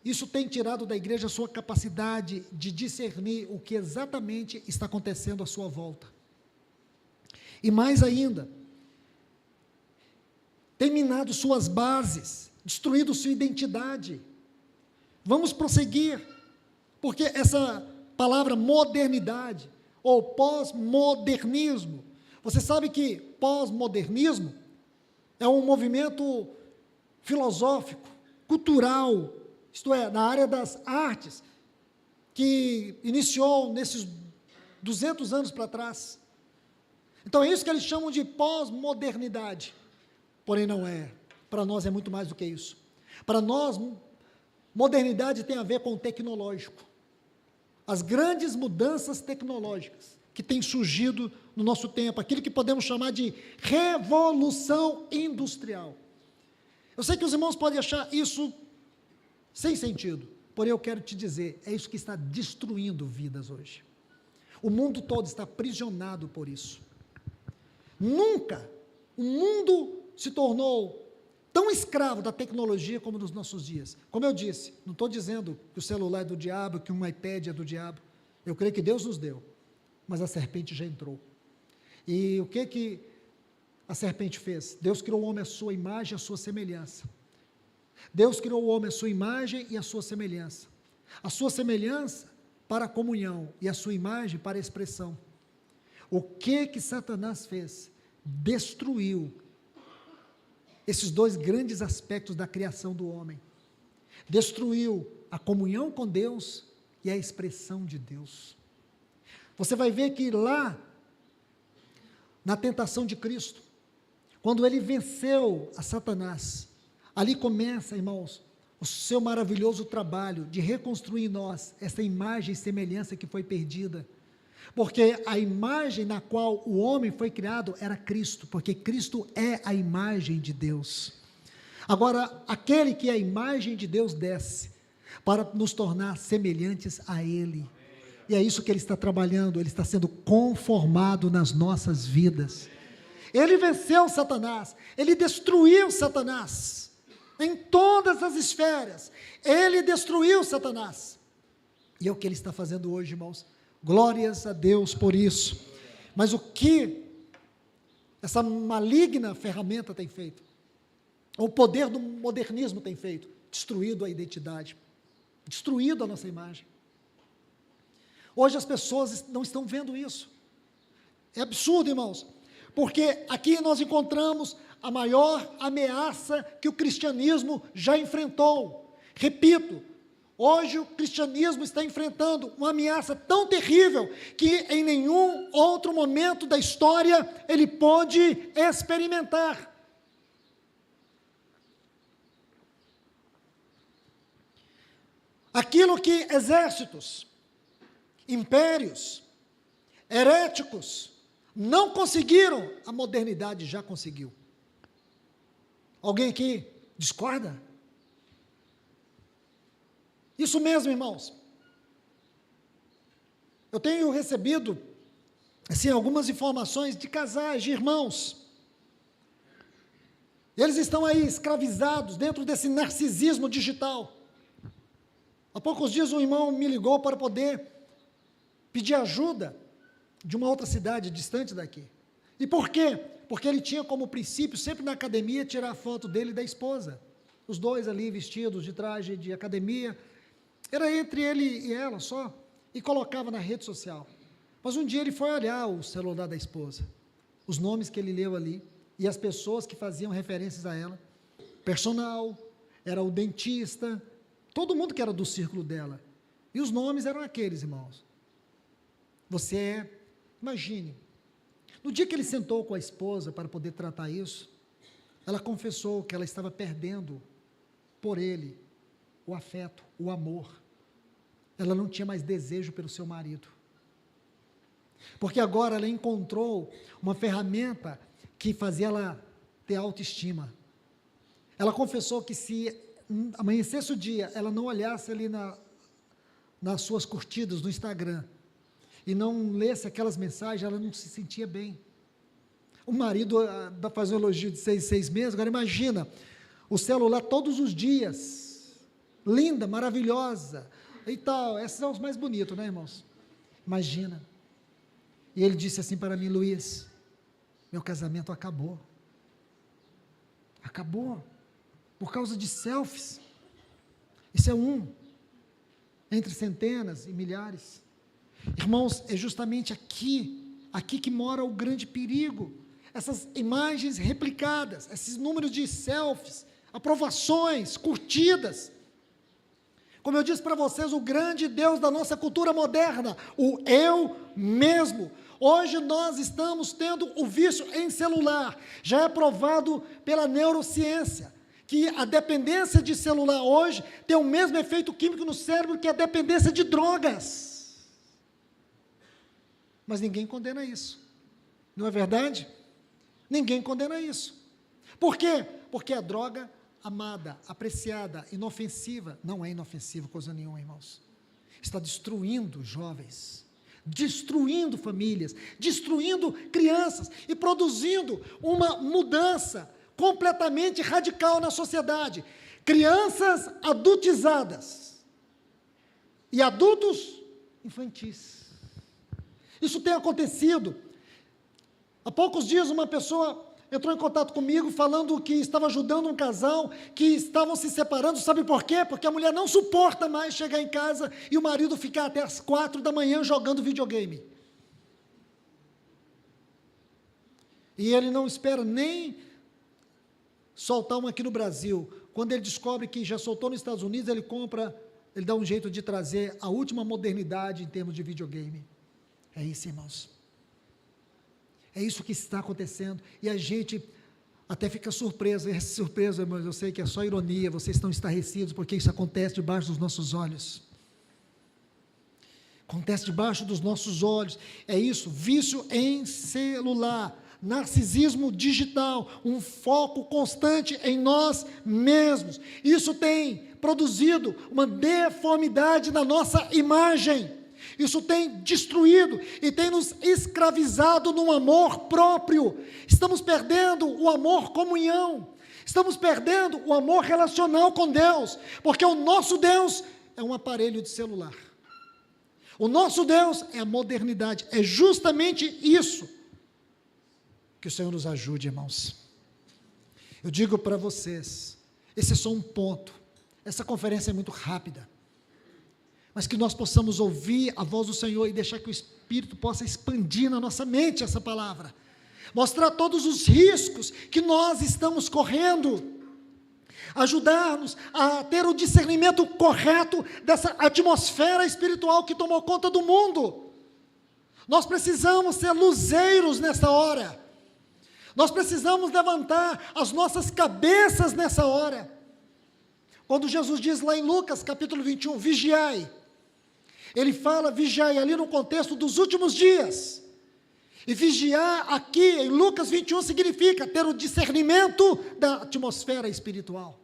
isso tem tirado da igreja a sua capacidade de discernir o que exatamente está acontecendo à sua volta. E mais ainda, tem minado suas bases, destruído sua identidade. Vamos prosseguir, porque essa palavra modernidade, ou pós-modernismo, você sabe que pós-modernismo é um movimento filosófico, cultural, isto é, na área das artes, que iniciou nesses 200 anos para trás. Então é isso que eles chamam de pós-modernidade. Porém não é, para nós é muito mais do que isso. Para nós, modernidade tem a ver com o tecnológico. As grandes mudanças tecnológicas que têm surgido no nosso tempo, aquilo que podemos chamar de revolução industrial. Eu sei que os irmãos podem achar isso sem sentido, porém eu quero te dizer, é isso que está destruindo vidas hoje. O mundo todo está aprisionado por isso. Nunca o mundo se tornou tão escravo da tecnologia como nos nossos dias. Como eu disse, não estou dizendo que o celular é do diabo, que um iPad é do diabo. Eu creio que Deus nos deu, mas a serpente já entrou. E o que a serpente fez? Deus criou o homem à sua imagem e à sua semelhança. Deus criou o homem à sua imagem e à sua semelhança. A sua semelhança para a comunhão e a sua imagem para a expressão. O que Satanás fez? Destruiu esses dois grandes aspectos da criação do homem. Destruiu a comunhão com Deus e a expressão de Deus. Você vai ver que lá, na tentação de Cristo, quando ele venceu a Satanás, ali começa, irmãos, o seu maravilhoso trabalho de reconstruir em nós essa imagem e semelhança que foi perdida. Porque a imagem na qual o homem foi criado era Cristo, porque Cristo é a imagem de Deus. Agora, aquele que é a imagem de Deus desce para nos tornar semelhantes a Ele. E é isso que Ele está trabalhando, Ele está sendo conformado nas nossas vidas. Ele venceu Satanás, Ele destruiu Satanás, em todas as esferas, Ele destruiu Satanás. E é o que Ele está fazendo hoje, irmãos. Glórias a Deus por isso. Mas o que essa maligna ferramenta tem feito? O poder do modernismo tem feito? Destruído a identidade, destruído a nossa imagem. Hoje as pessoas não estão vendo isso. É absurdo, irmãos, porque aqui nós encontramos a maior ameaça que o cristianismo já enfrentou. Repito, hoje o cristianismo está enfrentando uma ameaça tão terrível que em nenhum outro momento da história ele pôde experimentar. Aquilo que exércitos, impérios, heréticos não conseguiram, a modernidade já conseguiu. Alguém aqui discorda? Isso mesmo, irmãos. Eu tenho recebido, assim, algumas informações de casais, de irmãos. Eles estão aí escravizados dentro desse narcisismo digital. Há poucos dias um irmão me ligou para poder pedir ajuda de uma outra cidade distante daqui. E por quê? Porque ele tinha como princípio, sempre na academia, tirar foto dele e da esposa. Os dois ali vestidos de traje de academia. Era entre ele e ela só. E colocava na rede social. Mas um dia ele foi olhar o celular da esposa. Os nomes que ele leu ali. E as pessoas que faziam referências a ela. Personal, era o dentista, todo mundo que era do círculo dela. E os nomes eram aqueles, irmãos. Imagine, no dia que ele sentou com a esposa para poder tratar isso, ela confessou que ela estava perdendo por ele o afeto, o amor. Ela não tinha mais desejo pelo seu marido. Porque agora ela encontrou uma ferramenta que fazia ela ter autoestima. Ela confessou que se amanhecesse o dia, ela não olhasse ali nas suas curtidas no Instagram, e não lesse aquelas mensagens, ela não se sentia bem. O marido faz um elogio de 6 meses, agora imagina, o celular todos os dias, linda, maravilhosa, e tal, esses são os mais bonitos, né, irmãos? Imagina. E ele disse assim para mim: Luiz, meu casamento acabou. Acabou. Por causa de selfies. Isso é um, entre centenas e milhares. Irmãos, é justamente aqui que mora o grande perigo. Essas imagens replicadas, esses números de selfies, aprovações, curtidas. Como eu disse para vocês, o grande Deus da nossa cultura moderna, o eu mesmo. Hoje nós estamos tendo o vício em celular. Já é provado pela neurociência que a dependência de celular hoje tem o mesmo efeito químico no cérebro que a dependência de drogas. Mas ninguém condena isso. Não é verdade? Ninguém condena isso. Por quê? Porque a droga amada, apreciada, inofensiva, não é inofensiva coisa nenhuma, irmãos. Está destruindo jovens, destruindo famílias, destruindo crianças e produzindo uma mudança completamente radical na sociedade. Crianças adultizadas e adultos infantis. Isso tem acontecido. Há poucos dias uma pessoa entrou em contato comigo falando que estava ajudando um casal que estavam se separando. Sabe por quê? Porque a mulher não suporta mais chegar em casa e o marido ficar até as 4 da manhã jogando videogame. E ele não espera nem soltar um aqui no Brasil. Quando ele descobre que já soltou nos Estados Unidos, ele dá um jeito de trazer a última modernidade em termos de videogame. É isso, irmãos. É isso que está acontecendo, e a gente até fica surpreso, irmãos, eu sei que é só ironia, vocês estão estarrecidos, porque isso acontece debaixo dos nossos olhos. Acontece debaixo dos nossos olhos, é isso, vício em celular, narcisismo digital, um foco constante em nós mesmos. Isso tem produzido uma deformidade na nossa imagem. Isso tem destruído e tem nos escravizado num amor próprio. Estamos perdendo o amor comunhão. Estamos perdendo o amor relacional com Deus, porque o nosso Deus é um aparelho de celular. O nosso Deus é a modernidade. É justamente isso. Que o Senhor nos ajude, irmãos. Eu digo para vocês, esse é só um ponto. Essa conferência é muito rápida. Mas que nós possamos ouvir a voz do Senhor e deixar que o Espírito possa expandir na nossa mente essa palavra. Mostrar todos os riscos que nós estamos correndo. Ajudar-nos a ter o discernimento correto dessa atmosfera espiritual que tomou conta do mundo. Nós precisamos ser luzeiros nessa hora. Nós precisamos levantar as nossas cabeças nessa hora. Quando Jesus diz lá em Lucas capítulo 21, vigiai. Ele fala vigiai ali no contexto dos últimos dias. E vigiar aqui em Lucas 21 significa ter o discernimento da atmosfera espiritual.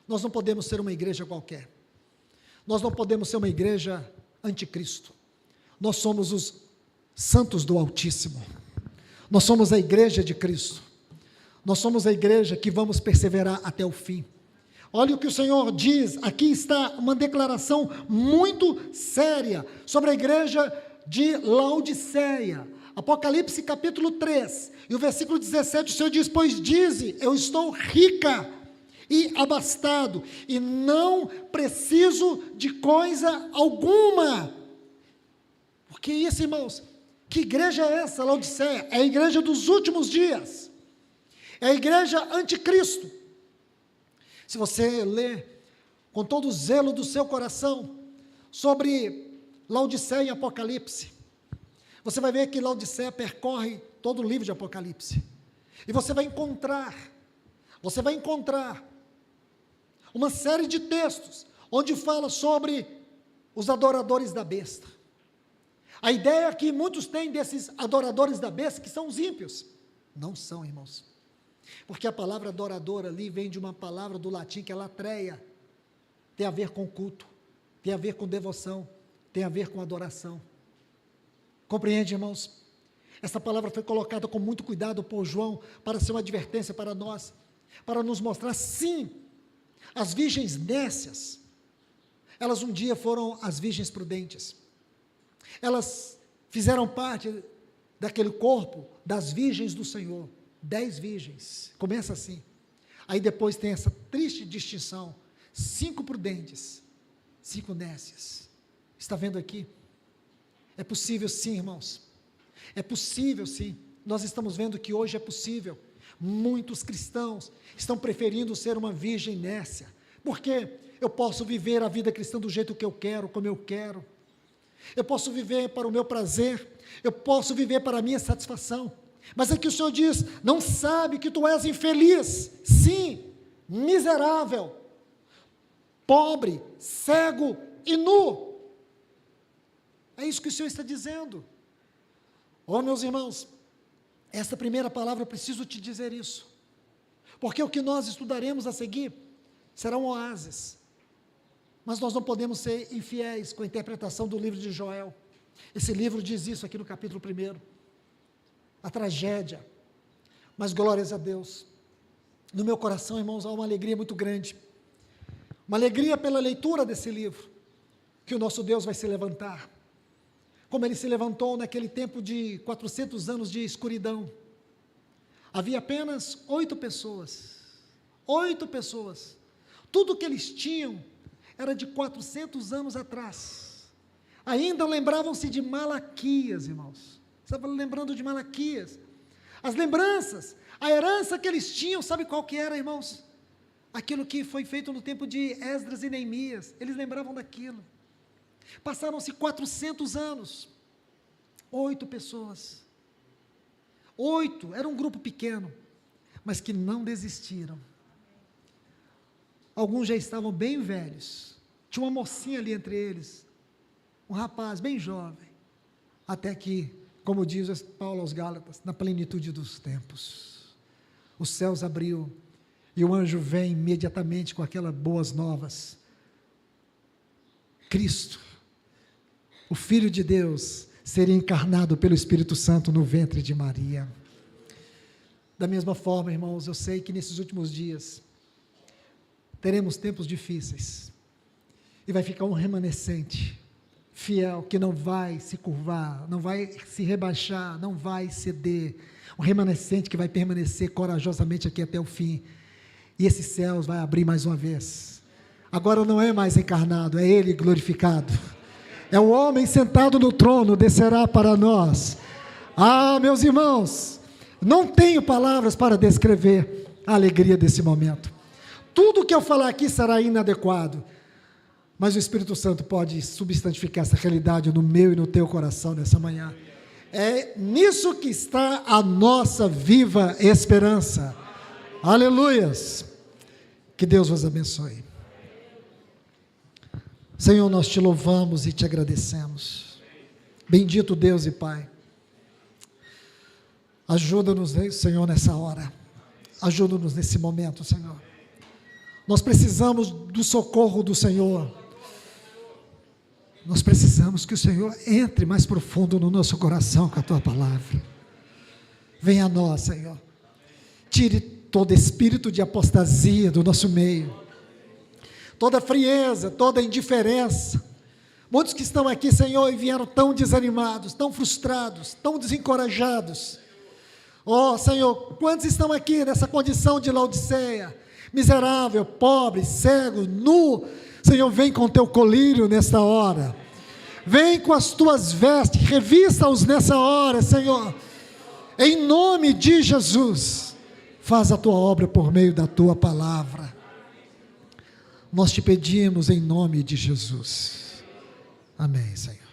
Nós não podemos ser uma igreja qualquer. Nós não podemos ser uma igreja anticristo. Nós somos os santos do Altíssimo. Nós somos a igreja de Cristo. Nós somos a igreja que vamos perseverar até o fim. Olha o que o Senhor diz, aqui está uma declaração muito séria sobre a igreja de Laodiceia. Apocalipse capítulo 3, e o versículo 17, o Senhor diz: pois dize, eu estou rica e abastado, e não preciso de coisa alguma. Porque isso, irmãos, que igreja é essa, Laodiceia? É a igreja dos últimos dias, é a igreja anticristo. Se você ler com todo o zelo do seu coração sobre Laodiceia em Apocalipse, você vai ver que Laodiceia percorre todo o livro de Apocalipse, e você vai encontrar uma série de textos, onde fala sobre os adoradores da besta. A ideia que muitos têm desses adoradores da besta, que são os ímpios. Não são, irmãos, porque a palavra adorador ali vem de uma palavra do latim que é latreia, tem a ver com culto, tem a ver com devoção, tem a ver com adoração. Compreende, irmãos? Essa palavra foi colocada com muito cuidado por João, para ser uma advertência para nós, para nos mostrar, sim, as virgens nécias, elas um dia foram as virgens prudentes, elas fizeram parte daquele corpo das virgens do Senhor, 10 virgens, começa assim, aí depois tem essa triste distinção, 5 prudentes, 5 nécias. Está vendo aqui? É possível sim, irmãos, é possível sim. Nós estamos vendo que hoje é possível. Muitos cristãos estão preferindo ser uma virgem nécia, porque eu posso viver a vida cristã do jeito que eu quero, como eu quero, eu posso viver para o meu prazer, eu posso viver para a minha satisfação, mas aqui o Senhor diz: não sabe que tu és infeliz, sim, miserável, pobre, cego e nu. É isso que o Senhor está dizendo. Oh, meus irmãos, essa primeira palavra eu preciso te dizer isso, porque o que nós estudaremos a seguir serão oásis, mas nós não podemos ser infiéis com a interpretação do livro de Joel. Esse livro diz isso aqui no capítulo 1, a tragédia, mas glórias a Deus, no meu coração, irmãos, há uma alegria muito grande, uma alegria pela leitura desse livro, que o nosso Deus vai se levantar, como Ele se levantou naquele tempo de 400 anos de escuridão. Havia apenas 8 pessoas, tudo que eles tinham era de 400 anos atrás, ainda lembravam-se de Malaquias, irmãos, estava lembrando de Malaquias, as lembranças, a herança que eles tinham, sabe qual que era, irmãos? Aquilo que foi feito no tempo de Esdras e Neemias, eles lembravam daquilo. Passaram-se 400 anos, 8 pessoas, 8, era um grupo pequeno, mas que não desistiram. Alguns já estavam bem velhos, tinha uma mocinha ali entre eles, um rapaz bem jovem, até que, como diz Paulo aos Gálatas, na plenitude dos tempos, os céus abriu, e o anjo vem imediatamente com aquelas boas novas. Cristo, o Filho de Deus, seria encarnado pelo Espírito Santo no ventre de Maria. Da mesma forma, irmãos, eu sei que nesses últimos dias teremos tempos difíceis, e vai ficar um remanescente fiel, que não vai se curvar, não vai se rebaixar, não vai ceder, um remanescente que vai permanecer corajosamente aqui até o fim, e esses céus vai abrir mais uma vez. Agora não é mais encarnado, é Ele glorificado, é o homem sentado no trono, descerá para nós. Ah, meus irmãos, não tenho palavras para descrever a alegria desse momento. Tudo que eu falar aqui será inadequado, mas o Espírito Santo pode substantificar essa realidade no meu e no teu coração nessa manhã. É nisso que está a nossa viva esperança. Aleluias! Que Deus vos abençoe. Senhor, nós te louvamos e te agradecemos. Bendito Deus e Pai. Ajuda-nos, Senhor, nessa hora. Ajuda-nos nesse momento, Senhor. Nós precisamos do socorro do Senhor. Nós precisamos que o Senhor entre mais profundo no nosso coração com a Tua palavra. Venha a nós, Senhor. Tire todo espírito de apostasia do nosso meio. Toda frieza, toda indiferença. Muitos que estão aqui, Senhor, e vieram tão desanimados, tão frustrados, tão desencorajados. Oh, Senhor, quantos estão aqui nessa condição de Laodiceia? Miserável, pobre, cego, nu. Senhor, vem com teu colírio nesta hora. Vem com as tuas vestes, revista-os nessa hora, Senhor. Em nome de Jesus, faz a tua obra por meio da tua palavra. Nós te pedimos em nome de Jesus. Amém, Senhor.